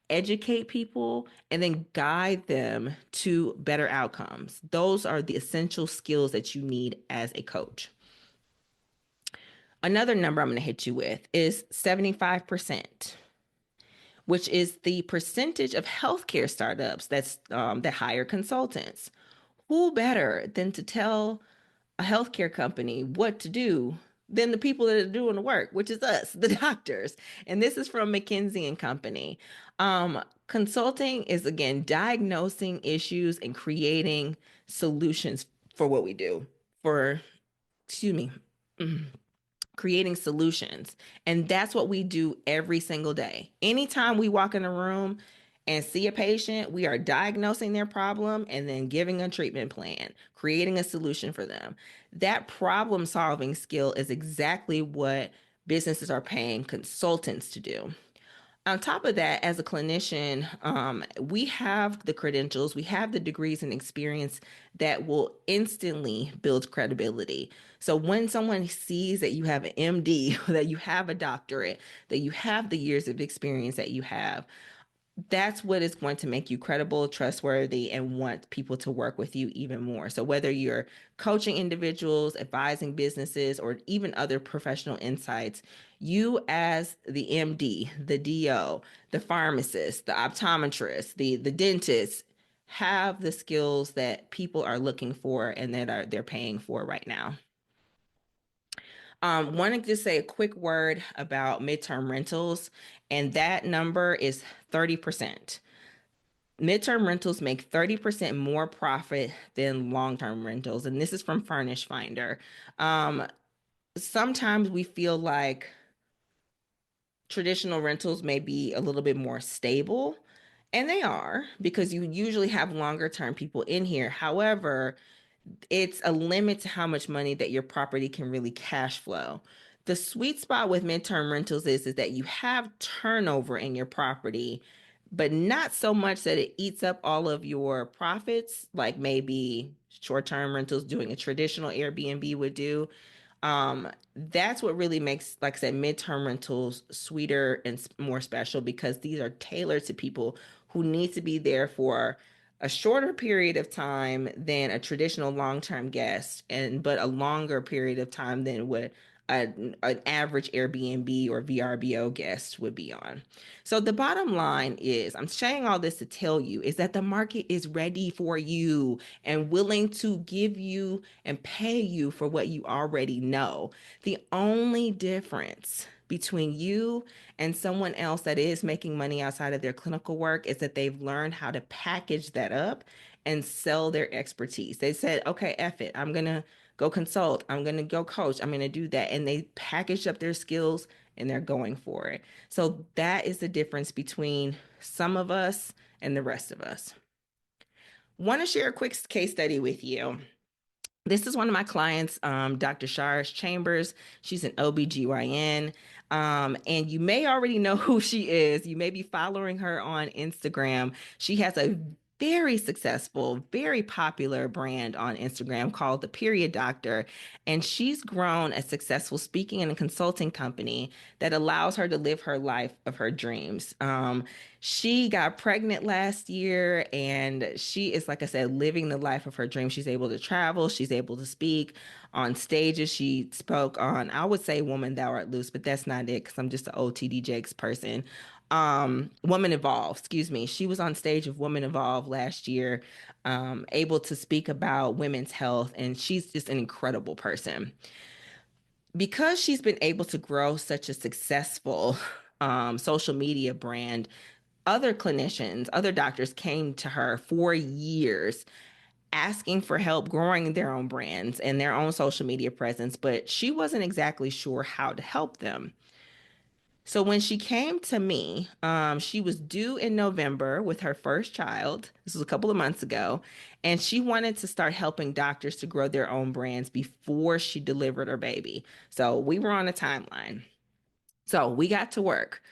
educate people, and then guide them to better outcomes. Those are the essential skills that you need as a coach. Another number I'm going to hit you with is 75%, which is the percentage of healthcare startups that hire consultants. Who better than to tell a healthcare company what to do than the people that are doing the work, which is us, the doctors. And this is from McKinsey and Company. Consulting is, again, diagnosing issues and creating solutions for what we do. For, excuse me, creating solutions. And that's what we do every single day. Anytime we walk in a room and see a patient, we are diagnosing their problem and then giving a treatment plan, creating a solution for them. That problem solving skill is exactly what businesses are paying consultants to do. On top of that, as a clinician, we have the credentials, we have the degrees and experience that will instantly build credibility. So when someone sees that you have an MD, that you have a doctorate, that you have the years of experience that you have, that's what is going to make you credible, trustworthy, and want people to work with you even more. So whether you're coaching individuals, advising businesses, or even other professional insights, you as the MD, the DO, the pharmacist, the optometrist, the dentist have the skills that people are looking for and they're paying for right now. Want to just say a quick word about midterm rentals, and that number is 30%. Midterm rentals make 30% more profit than long-term rentals. And this is from Furnish Finder. Um, Sometimes we feel like traditional rentals may be a little bit more stable, and they are because you usually have longer term people in here. However, it's a limit to how much money that your property can really cash flow. The sweet spot with midterm rentals is that you have turnover in your property, but not so much that it eats up all of your profits, like maybe short-term rentals doing a traditional Airbnb would do. That's what really makes, like I said, midterm rentals sweeter and more special because these are tailored to people who need to be there for a shorter period of time than a traditional long-term guest, and but a longer period of time than what an average Airbnb or VRBO guest would be on. So the bottom line is, I'm saying all this to tell you is that the market is ready for you and willing to give you and pay you for what you already know. The only difference between you and someone else that is making money outside of their clinical work is that they've learned how to package that up and sell their expertise. They said, okay, F it. I'm going to go consult. I'm going to go coach. I'm going to do that. And they packaged up their skills and they're going for it. So that is the difference between some of us and the rest of us. Want to share a quick case study with you. This is one of my clients, Dr. Sharish Chambers. She's an OBGYN. And you may already know who she is. You may be following her on Instagram. She has a very successful, very popular brand on Instagram called The Period Doctor. And she's grown a successful speaking and consulting company that allows her to live her life of her dreams. She got pregnant last year and she is, like I said, living the life of her dreams. She's able to travel, she's able to speak on stages. She spoke on, I would say, Woman Thou Art Loose, but that's not it because I'm just an OTD Jakes person. Woman Evolve, excuse me. She was on stage of Woman Evolve last year, able to speak about women's health, and she's just an incredible person. Because she's been able to grow such a successful social media brand, other clinicians, other doctors came to her for years asking for help growing their own brands and their own social media presence, but she wasn't exactly sure how to help them. So when she came to me, she was due in November with her first child. This was a couple of months ago. And she wanted to start helping doctors to grow their own brands before she delivered her baby. So we were on a timeline. So we got to work.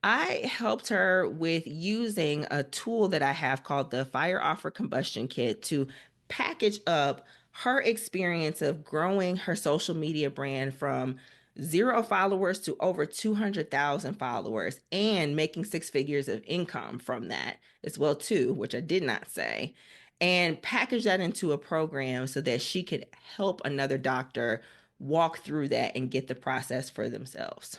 I helped her with using a tool that I have called the Fire Offer Combustion Kit to package up her experience of growing her social media brand from 0 followers to over 200,000 followers and making six figures of income from that as well too, which I did not say, and package that into a program so that she could help another doctor walk through that and get the process for themselves.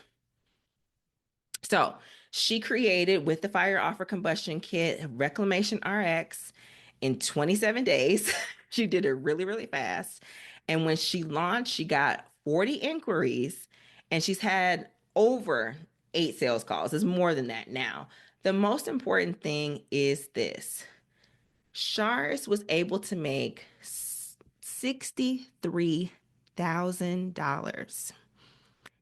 So she created with the Fire Offer Combustion Kit Reclamation RX in 27 days. She did it really, really fast. And when she launched, she got 40 inquiries and she's had over 8 sales calls. It's more than that now. The most important thing is this: Shars was able to make $63,000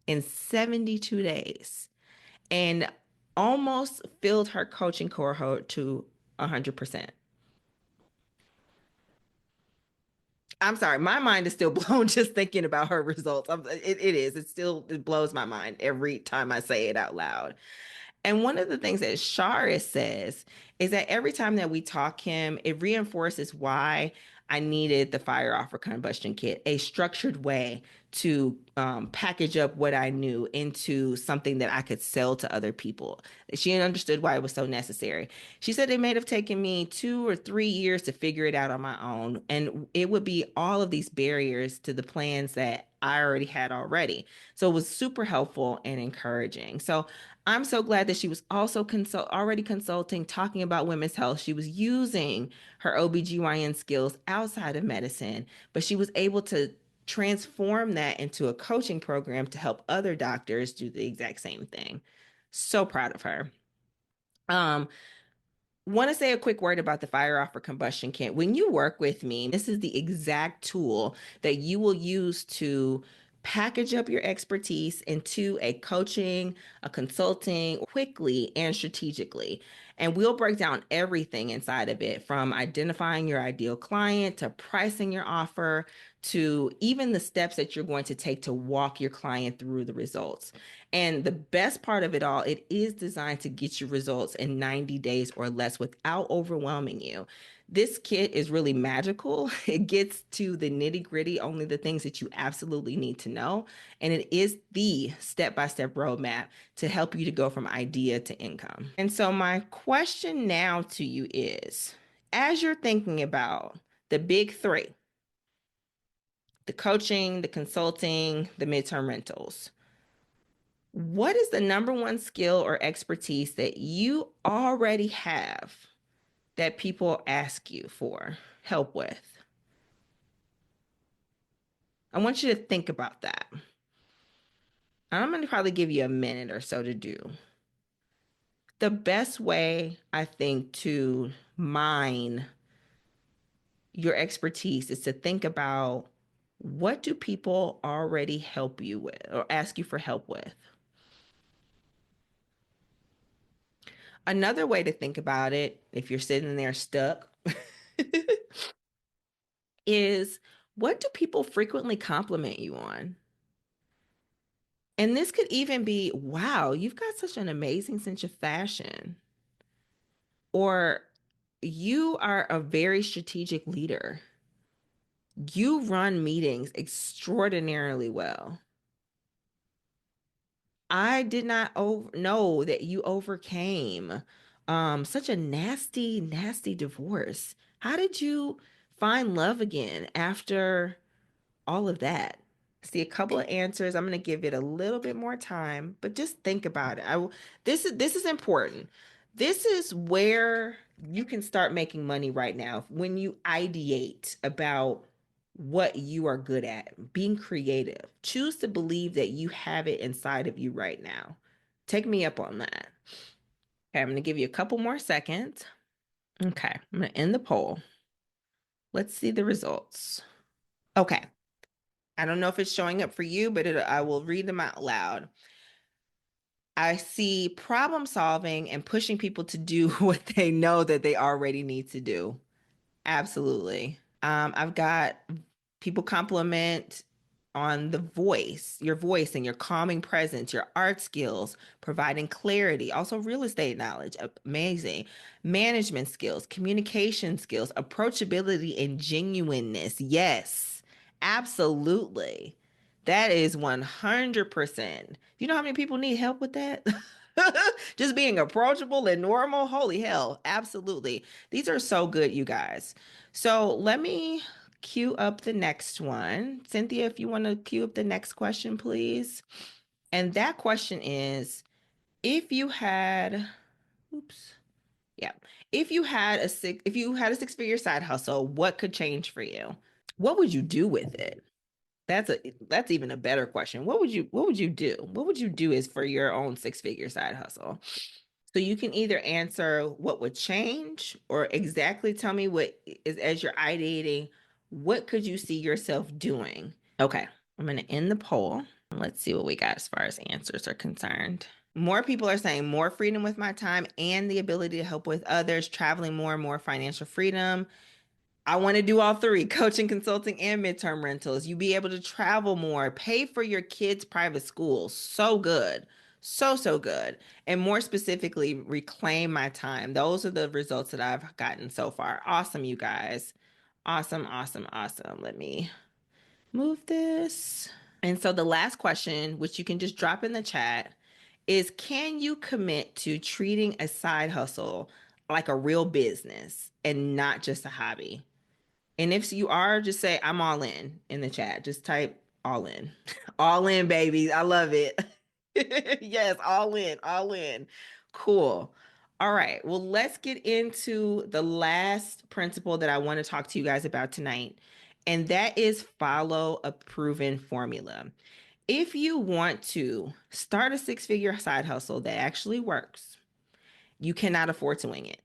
in 72 days and almost filled her coaching cohort to 100%. I'm sorry, my mind is still blown just thinking about her results. It is. It blows my mind every time I say it out loud. And one of the things that Sharis says is that every time that we talk him, it reinforces why I needed the Fire Offer Combustion Kit, a structured way to package up what I knew into something that I could sell to other people. She understood why it was so necessary. She said it may have taken me 2 or 3 years to figure it out on my own. And it would be all of these barriers to the plans that I already had already. So it was super helpful and encouraging. So I'm so glad that she was also already consulting, talking about women's health. She was using her OBGYN skills outside of medicine, but she was able to transform that into a coaching program to help other doctors do the exact same thing. So proud of her. Um, Want to say a quick word about the Fire Offer Combustion Kit. When you work with me, this is the exact tool that you will use to package up your expertise into a coaching, a consulting quickly and strategically. And we'll break down everything inside of it, from identifying your ideal client to pricing your offer to even the steps that you're going to take to walk your client through the results. And the best part of it all, it is designed to get you results in 90 days or less without overwhelming you. This kit is really magical. It gets to the nitty gritty, only the things that you absolutely need to know. And it is the step by step roadmap to help you to go from idea to income. And so, my question now to you is, as you're thinking about the big three, the coaching, the consulting, the midterm rentals, what is the number one skill or expertise that you already have that people ask you for help with? I want you to think about that. I'm going to probably give you a minute or so to do. The best way, I think, to mine your expertise is to think about, what do people already help you with or ask you for help with? Another way to think about it, if you're sitting there stuck, is, what do people frequently compliment you on? And this could even be, wow, you've got such an amazing sense of fashion. Or, you are a very strategic leader. You run meetings extraordinarily well. I did not know that you overcame such a nasty, nasty divorce. How did you find love again after all of that? See a couple of answers. I'm going to give it a little bit more time, but just think about it. This is important. This is where you can start making money right now. When you ideate about what you are good at, being creative, choose to believe that you have it inside of you right now. Take me up on that. Okay, I'm going to give you a couple more seconds. Okay, I'm going to end the poll. Let's see the results. Okay. I don't know if it's showing up for you, but I will read them out loud. I see problem solving and pushing people to do what they know that they already need to do. Absolutely. I've got people compliment on your voice and your calming presence, your art skills, providing clarity, also real estate knowledge, amazing, management skills, communication skills, approachability, and genuineness. Yes, absolutely. That is 100%. You know how many people need help with that? Just being approachable and normal. Holy hell. Absolutely. These are so good, you guys. So let me cue up the next one. Cynthia, if you want to cue up the next question, please. And that question is, if you had, oops, yeah, if you had a six-figure side hustle, what could change for you? What would you do with it? That's even a better question. What would you do? What would you do is for your own six-figure side hustle? So you can either answer what would change or exactly tell me what is as you're ideating, what could you see yourself doing? Okay, I'm going to end the poll. Let's see what we got as far as answers are concerned. More people are saying more freedom with my time and the ability to help with others, traveling more and more financial freedom. I want to do all three: coaching, consulting, and midterm rentals. You be able to travel more, pay for your kids' private schools. So good. So, so good. And more specifically, reclaim my time. Those are the results that I've gotten so far. Awesome, you guys. Awesome, awesome, awesome. Let me move this. And so the last question, which you can just drop in the chat, is can you commit to treating a side hustle like a real business and not just a hobby? And if you are, just say I'm all in the chat. Just type all in. All in, baby. I love it. Yes, all in, all in. Cool. All right. Well, let's get into the last principle that I want to talk to you guys about tonight. And that is follow a proven formula. If you want to start a six-figure side hustle that actually works, you cannot afford to wing it.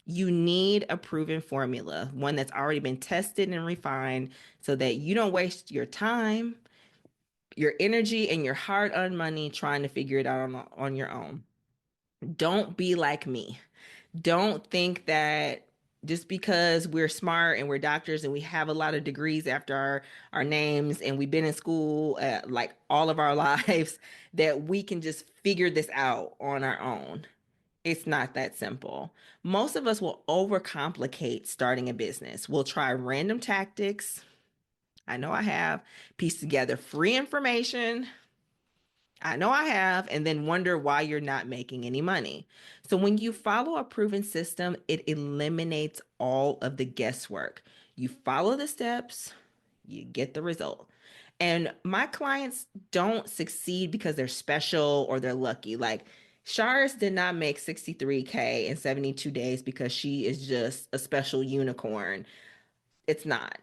You need a proven formula, one that's already been tested and refined so that you don't waste your time, your energy, and your hard-earned money trying to figure it out on your own. Don't be like me. Don't think that just because we're smart and we're doctors and we have a lot of degrees after our names and we've been in school like all of our lives that we can just figure this out on our own. It's not that simple. Most of us will overcomplicate starting a business. We'll try random tactics. I know I have. Piece together free information. I know I have, and then wonder why you're not making any money. So when you follow a proven system, it eliminates all of the guesswork. You follow the steps, you get the result. And my clients don't succeed because they're special or they're lucky. Like Shars did not make 63K in 72 days because she is just a special unicorn. It's not.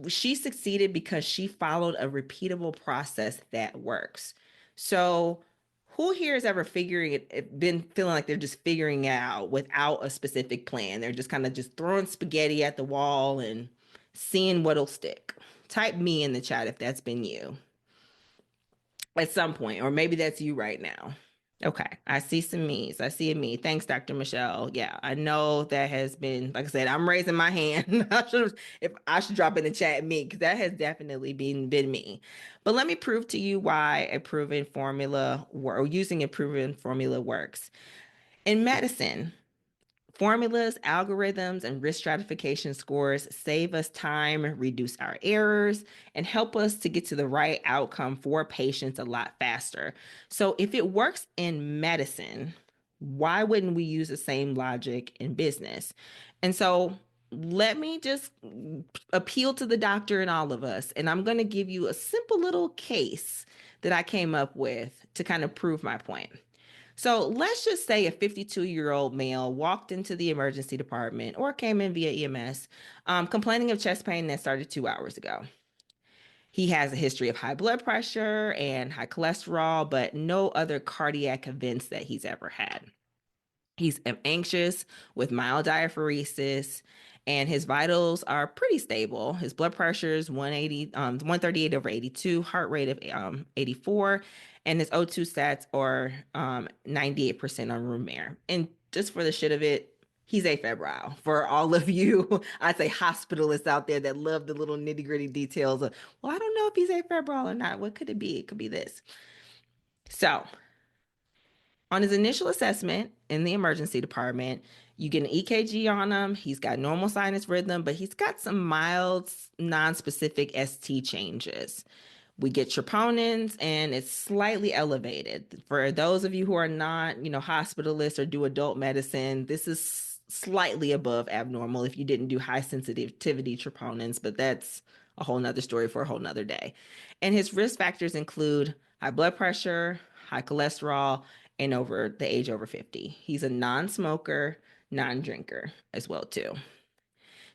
She succeeded because she followed a repeatable process that works. So, who here has ever been feeling like they're just figuring it out without a specific plan? They're just kind of just throwing spaghetti at the wall and seeing what'll stick. Type me in the chat if that's been you at some point, or maybe that's you right now. Okay, I see some me's. I see a me. Thanks, Dr. Michelle. Yeah, I know that has been, like I said, I'm raising my hand. If I should drop in the chat me, because that has definitely been me. But let me prove to you why a proven formula or using a proven formula works. In medicine, formulas, algorithms, and risk stratification scores save us time, reduce our errors, and help us to get to the right outcome for patients a lot faster. So, if it works in medicine, why wouldn't we use the same logic in business? And so, let me just appeal to the doctor in all of us, and I'm going to give you a simple little case that I came up with to kind of prove my point. So let's just say a 52-year-old male walked into the emergency department or came in via EMS complaining of chest pain that started 2 hours ago. He has a history of high blood pressure and high cholesterol, but no other cardiac events that he's ever had. He's anxious with mild diaphoresis, and his vitals are pretty stable. His blood pressure is 138 over 82, heart rate of 84, and his O2 stats are 98% on room air. And just for the shit of it, he's afebrile. For all of you, I'd say hospitalists out there that love the little nitty gritty details of, well, I don't know if he's afebrile or not. What could it be? It could be this. So on his initial assessment in the emergency department, you get an EKG on him. He's got normal sinus rhythm, but he's got some mild, non-specific ST changes. We get troponins, and it's slightly elevated. For those of you who are not, hospitalists or do adult medicine, this is slightly above abnormal if you didn't do high sensitivity troponins, but that's a whole nother story for a whole nother day. And his risk factors include high blood pressure, high cholesterol, and over the age over 50. He's a non-smoker, non-drinker as well too.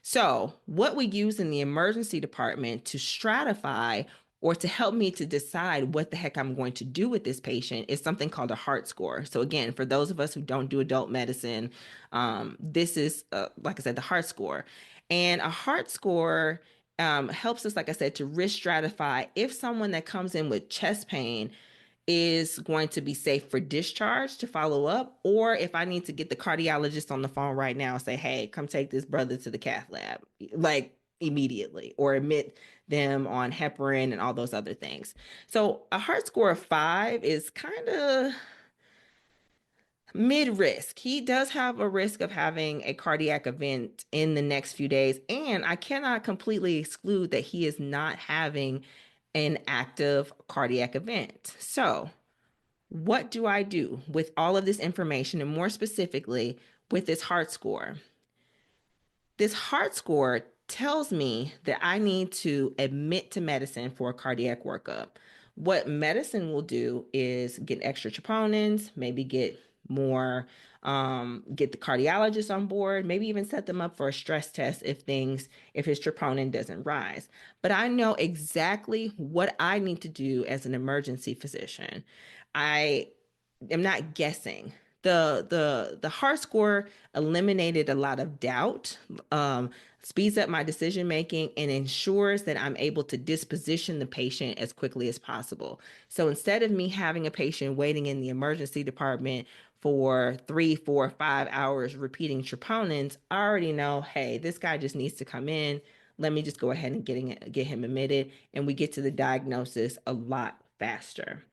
So, what we use in the emergency department to stratify or to help me to decide what the heck I'm going to do with this patient is something called a heart score. So, again, for those of us who don't do adult medicine, this is, like I said, the heart score. And a heart score helps us, like I said, to risk stratify if someone that comes in with chest pain is going to be safe for discharge to follow up, or if I need to get the cardiologist on the phone right now and say, hey, come take this brother to the cath lab, like immediately, or admit them on heparin and all those other things. So a heart score of 5 is kind of mid risk. He does have a risk of having a cardiac event in the next few days. And I cannot completely exclude that he is not having an active cardiac event. So, what do I do with all of this information, and more specifically with this heart score? This heart score tells me that I need to admit to medicine for a cardiac workup. What medicine will do is get extra troponins, maybe get more, get the cardiologist on board, maybe even set them up for a stress test if his troponin doesn't rise. But I know exactly what I need to do as an emergency physician. I am not guessing. The heart score eliminated a lot of doubt, um, speeds up my decision making, and ensures that I'm able to disposition the patient as quickly as possible. So instead of me having a patient waiting in the emergency department for 3, 4, 5 hours repeating troponins, I already know, hey, this guy just needs to come in. Let me just go ahead and get him admitted, and we get to the diagnosis a lot faster.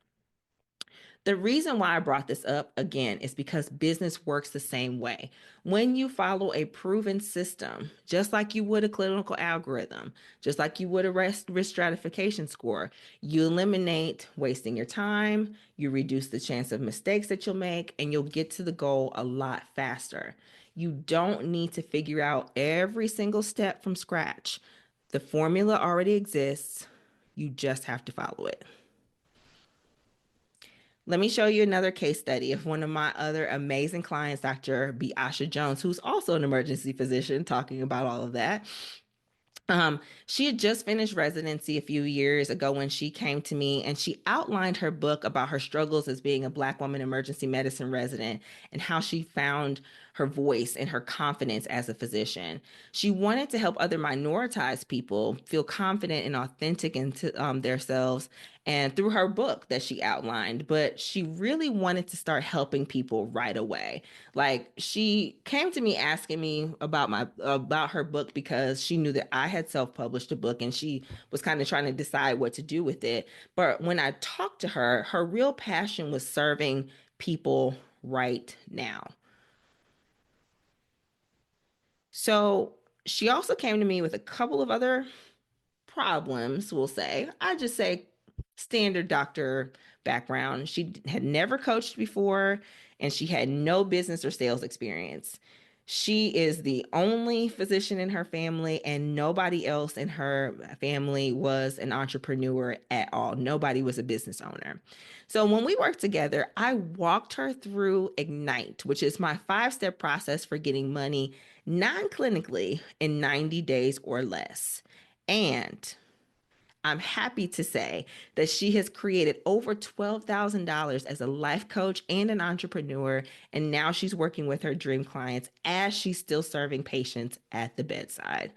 The reason why I brought this up again is because business works the same way. When you follow a proven system, just like you would a clinical algorithm, just like you would a risk stratification score, you eliminate wasting your time, you reduce the chance of mistakes that you'll make, and you'll get to the goal a lot faster. You don't need to figure out every single step from scratch. The formula already exists. You just have to follow it. Let me show you another case study of one of my other amazing clients, Dr. Biasha Jones, who's also an emergency physician, talking about all of that. She had just finished residency a few years ago when she came to me, and she outlined her book about her struggles as being a Black woman emergency medicine resident and how she found her voice and her confidence as a physician. She wanted to help other minoritized people feel confident and authentic into themselves, and through her book that she outlined, but she really wanted to start helping people right away. Like, she came to me asking me about her book because she knew that I had self-published a book, and she was kind of trying to decide what to do with it. But when I talked to her, her real passion was serving people right now. So she also came to me with a couple of other problems, we'll say. I just say standard doctor background. She had never coached before, and she had no business or sales experience. She is the only physician in her family, and nobody else in her family was an entrepreneur at all. Nobody was a business owner. So when we worked together, I walked her through Ignite, which is my 5 step process for getting money non clinically in 90 days or less. And I'm happy to say that she has created over $12,000 as a life coach and an entrepreneur. And now she's working with her dream clients as she's still serving patients at the bedside.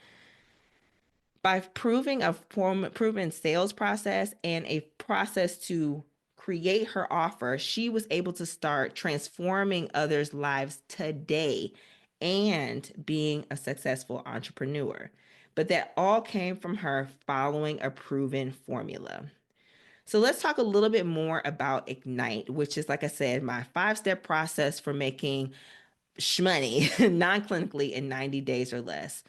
By proving a proven sales process and a process to create her offer, she was able to start transforming others' lives today and being a successful entrepreneur. But that all came from her following a proven formula. So let's talk a little bit more about Ignite, which is, like I said, my 5 step process for making shmoney non-clinically in 90 days or less.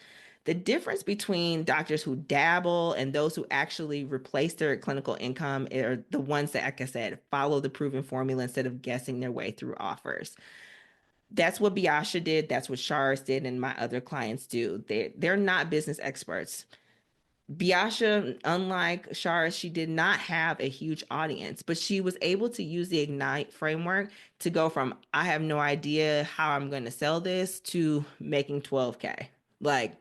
The difference between doctors who dabble and those who actually replace their clinical income are the ones that, like I said, follow the proven formula instead of guessing their way through offers. That's what Biasha did. That's what Shars did, and my other clients do. They're not business experts. Biasha, unlike Shara, she did not have a huge audience, but she was able to use the Ignite framework to go from I have no idea how I'm going to sell this to making 12K. Like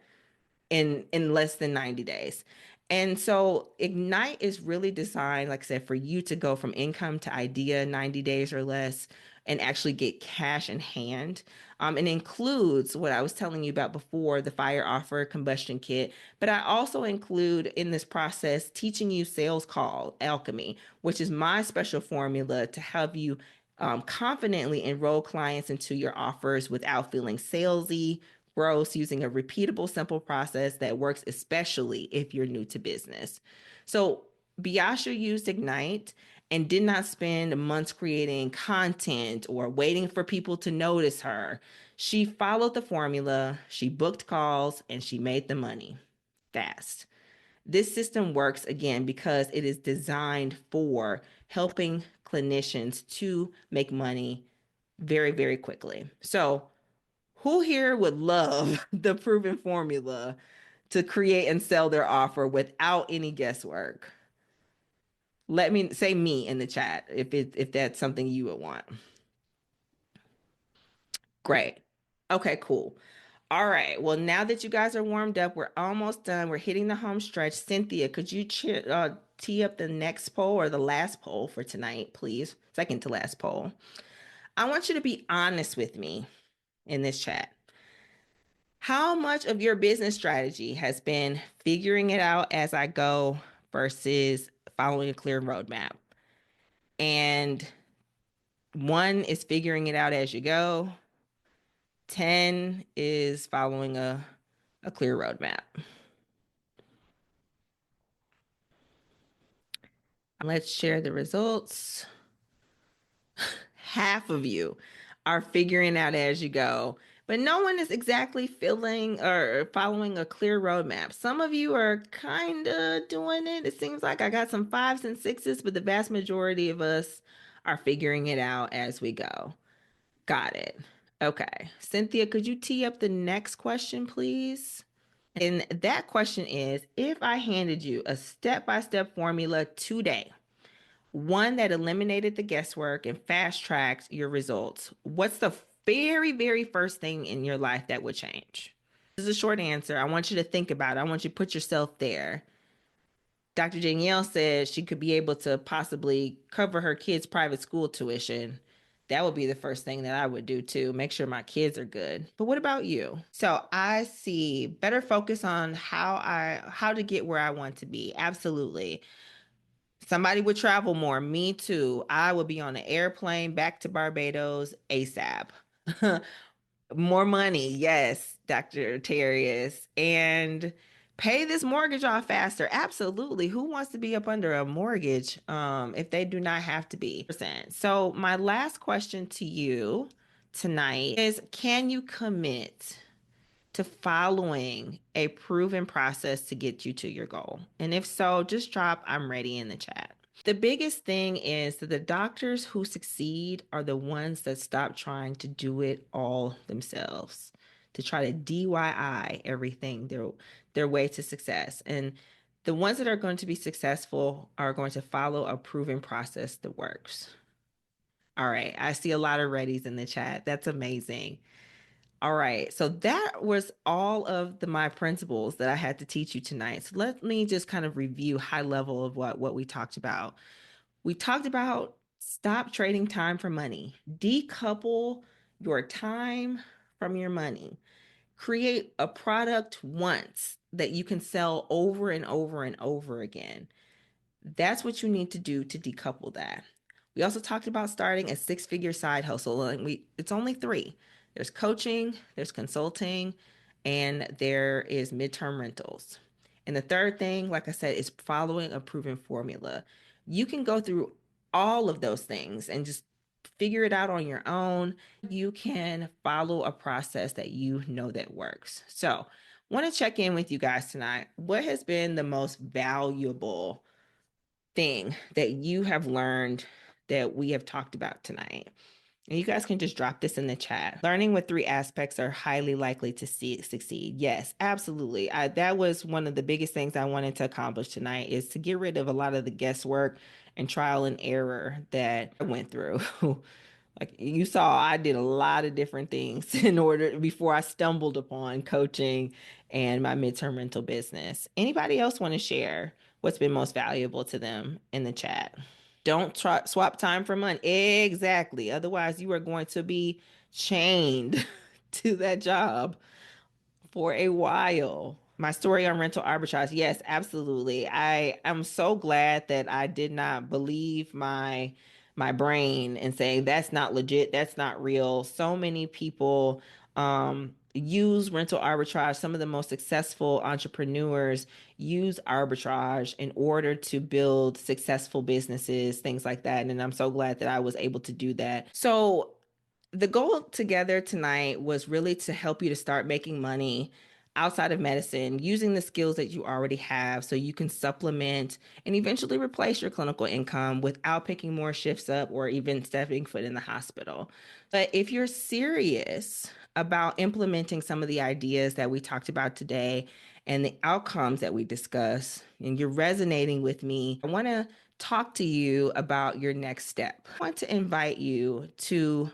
in less than 90 days. And so Ignite is really designed, like I said, for you to go from income to idea 90 days or less and actually get cash in hand. And includes what I was telling you about before, the fire offer combustion kit. But I also include in this process teaching you sales call alchemy, which is my special formula to help you confidently enroll clients into your offers without feeling salesy, gross, using a repeatable, simple process that works, especially if you're new to business. So, Biasha used Ignite and did not spend months creating content or waiting for people to notice her. She followed the formula, she booked calls, and she made the money fast. This system works again because it is designed for helping clinicians to make money very, very quickly. So, who here would love the proven formula to create and sell their offer without any guesswork? Let me say me in the chat if that's something you would want. Great. Okay, cool. All right. Well, now that you guys are warmed up, we're almost done. We're hitting the home stretch. Cynthia, could you tee up the next poll or the last poll for tonight, please? Second to last poll. I want you to be honest with me in this chat. How much of your business strategy has been figuring it out as I go versus following a clear roadmap? And one is figuring it out as you go, 10 is following a clear roadmap. Let's share the results. Half of you are figuring out as you go, but no one is exactly filling or following a clear roadmap. Some of you are kind of doing it. It seems like I got some fives and sixes, but the vast majority of us are figuring it out as we go. Got it. Okay. Cynthia, could you tee up the next question, please? And that question is, if I handed you a step-by-step formula today, one that eliminated the guesswork and fast tracked your results, what's the very, very first thing in your life that would change? This is a short answer. I want you to think about it. I want you to put yourself there. Dr. Danielle said she could be able to possibly cover her kids' private school tuition. That would be the first thing that I would do too. Make sure my kids are good. But what about you? So I see better focus on how to get where I want to be. Absolutely. Somebody would travel more. Me too. I would be on an airplane back to Barbados ASAP. More money, yes, Dr. Terrius. And pay this mortgage off faster. Absolutely. Who wants to be up under a mortgage if they do not have to be? So my last question to you tonight is, can you commit to following a proven process to get you to your goal? And if so, just drop I'm ready in the chat. The biggest thing is that the doctors who succeed are the ones that stop trying to do it all themselves, to try to DIY everything their way to success. And the ones that are going to be successful are going to follow a proven process that works. All right, I see a lot of readies in the chat. That's amazing. All right, so that was all of my principles that I had to teach you tonight. So let me just kind of review high level of what we talked about. We talked about stop trading time for money, decouple your time from your money, create a product once that you can sell over and over and over again. That's what you need to do to decouple that. We also talked about starting a six-figure side hustle, and it's only three. There's coaching, there's consulting, and there is midterm rentals. And the third thing, like I said, is following a proven formula. You can go through all of those things and just figure it out on your own. You can follow a process that you know that works. So, want to check in with you guys tonight. What has been the most valuable thing that you have learned that we have talked about tonight? And you guys can just drop this in the chat. Learning with three aspects are highly likely to succeed. Yes, absolutely. That was one of the biggest things I wanted to accomplish tonight is to get rid of a lot of the guesswork and trial and error that I went through. Like you saw, I did a lot of different things in order before I stumbled upon coaching and my midterm rental business. Anybody else want to share what's been most valuable to them in the chat? Don't swap time for money. Exactly. Otherwise, you are going to be chained to that job for a while. My story on rental arbitrage. Yes, absolutely. I am so glad that I did not believe my brain and saying that's not legit, that's not real. So many people use rental arbitrage. Some of the most successful entrepreneurs use arbitrage in order to build successful businesses, things like that. And I'm so glad that I was able to do that. So the goal together tonight was really to help you to start making money outside of medicine using the skills that you already have so you can supplement and eventually replace your clinical income without picking more shifts up or even stepping foot in the hospital. But if you're serious about implementing some of the ideas that we talked about today and the outcomes that we discussed, and you're resonating with me, I want to talk to you about your next step. I want to invite you to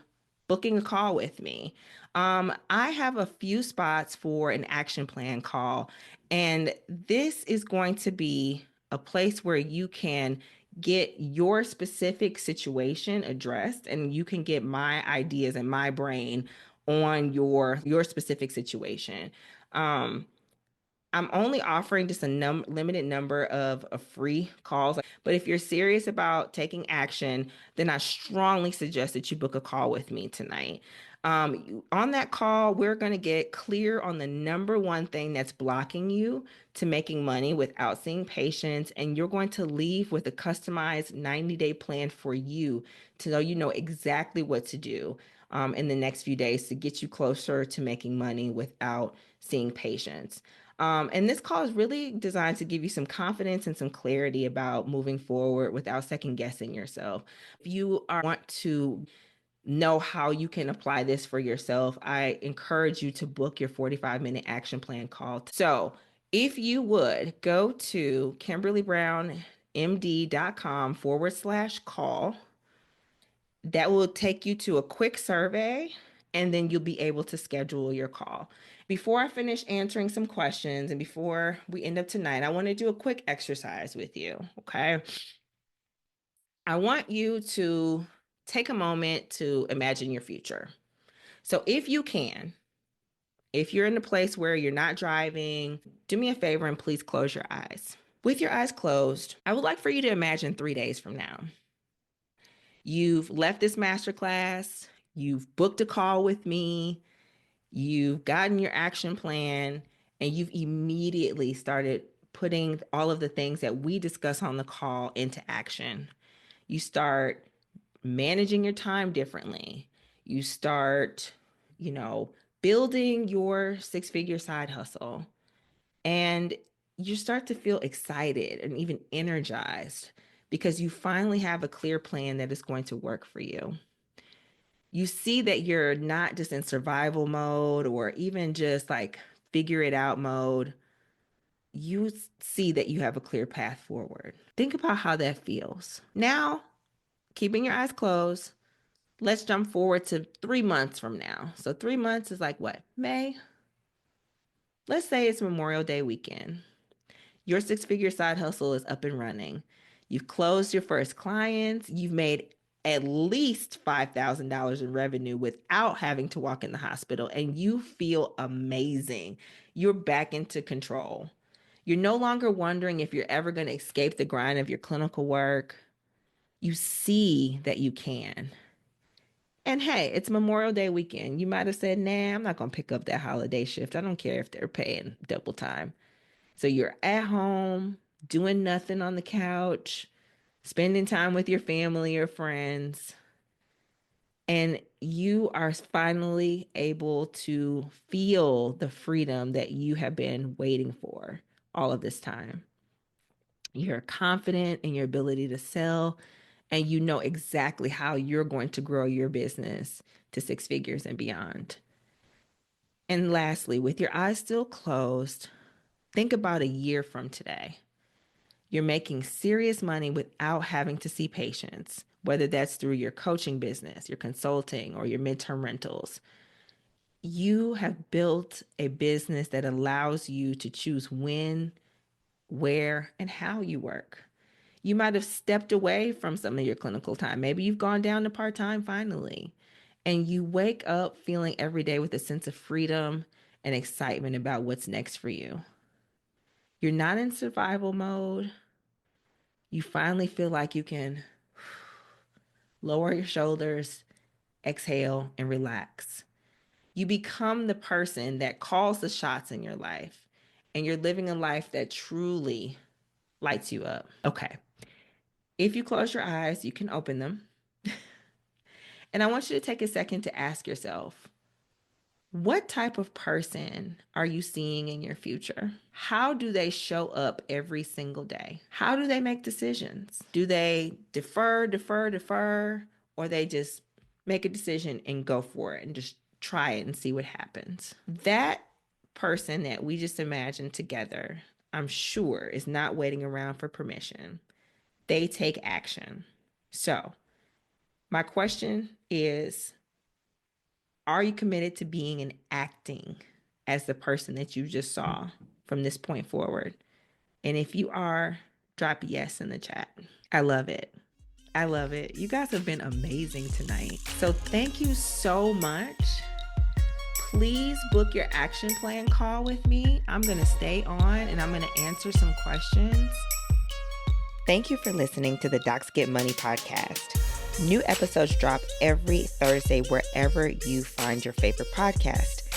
booking a call with me. I have a few spots for an action plan call, and this is going to be a place where you can get your specific situation addressed and you can get my ideas and my brain on your specific situation. Um, I'm only offering just a limited number of free calls. But if you're serious about taking action, then I strongly suggest that you book a call with me tonight. On that call, we're going to get clear on the number one thing that's blocking you to making money without seeing patients. And you're going to leave with a customized 90-day plan for you to know you know exactly what to do in the next few days to get you closer to making money without seeing patients. And this call is really designed to give you some confidence and some clarity about moving forward without second guessing yourself. If you want to know how you can apply this for yourself, I encourage you to book your 45-minute action plan call. So if you would go to KimberlyBrownMD.com/call, that will take you to a quick survey and then you'll be able to schedule your call. Before I finish answering some questions and before we end up tonight, I want to do a quick exercise with you, okay? I want you to take a moment to imagine your future. So if you can, if you're in a place where you're not driving, do me a favor and please close your eyes. With your eyes closed, I would like for you to imagine 3 days from now. You've left this masterclass, you've booked a call with me, you've gotten your action plan, and you've immediately started putting all of the things that we discuss on the call into action. You start managing your time differently. You start, you know, building your six-figure side hustle. And you start to feel excited and even energized because you finally have a clear plan that is going to work for you. You see that you're not just in survival mode or even just like figure it out mode. You see that you have a clear path forward. Think about how that feels. Now, keeping your eyes closed, let's jump forward to 3 months from now. So 3 months is like what? May? Let's say it's Memorial Day weekend. Your six-figure side hustle is up and running. You've closed your first clients. You've made at least $5,000 in revenue without having to walk in the hospital, and you feel amazing. You're back into control. You're no longer wondering if you're ever going to escape the grind of your clinical work. You see that you can. And hey, it's Memorial Day weekend. You might have said, nah, I'm not going to pick up that holiday shift. I don't care if they're paying double time. So you're at home, doing nothing on the couch, spending time with your family or friends, and you are finally able to feel the freedom that you have been waiting for all of this time. You're confident in your ability to sell and you know exactly how you're going to grow your business to six figures and beyond. And lastly, with your eyes still closed, think about a year from today. You're making serious money without having to see patients, whether that's through your coaching business, your consulting, or your midterm rentals. You have built a business that allows you to choose when, where, and how you work. You might have stepped away from some of your clinical time. Maybe you've gone down to part-time finally. And you wake up feeling every day with a sense of freedom and excitement about what's next for you. You're not in survival mode. You finally feel like you can lower your shoulders, exhale, and relax. You become the person that calls the shots in your life, and you're living a life that truly lights you up. Okay. If you close your eyes, you can open them. And I want you to take a second to ask yourself, what type of person are you seeing in your future? How do they show up every single day? How do they make decisions? Do they defer, or they just make a decision and go for it and just try it and see what happens? That person that we just imagined together, I'm sure, is not waiting around for permission. They take action. So, my question is, are you committed to being and acting as the person that you just saw from this point forward? And if you are, drop yes in the chat. I love it. I love it. You guys have been amazing tonight. So thank you so much. Please book your action plan call with me. I'm going to stay on and I'm going to answer some questions. Thank you for listening to the Docs Get Money podcast. New episodes drop every Thursday wherever you find your favorite podcast.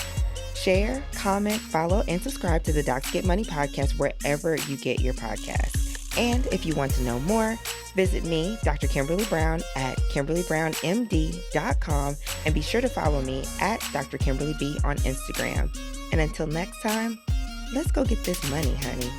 Share, comment, follow, and subscribe to the Docs Get Money podcast wherever you get your podcasts. And if you want to know more, visit me, Dr. Kimberly Brown, at KimberlyBrownMD.com, and be sure to follow me at Dr. Kimberly B on Instagram. And until next time, let's go get this money, honey.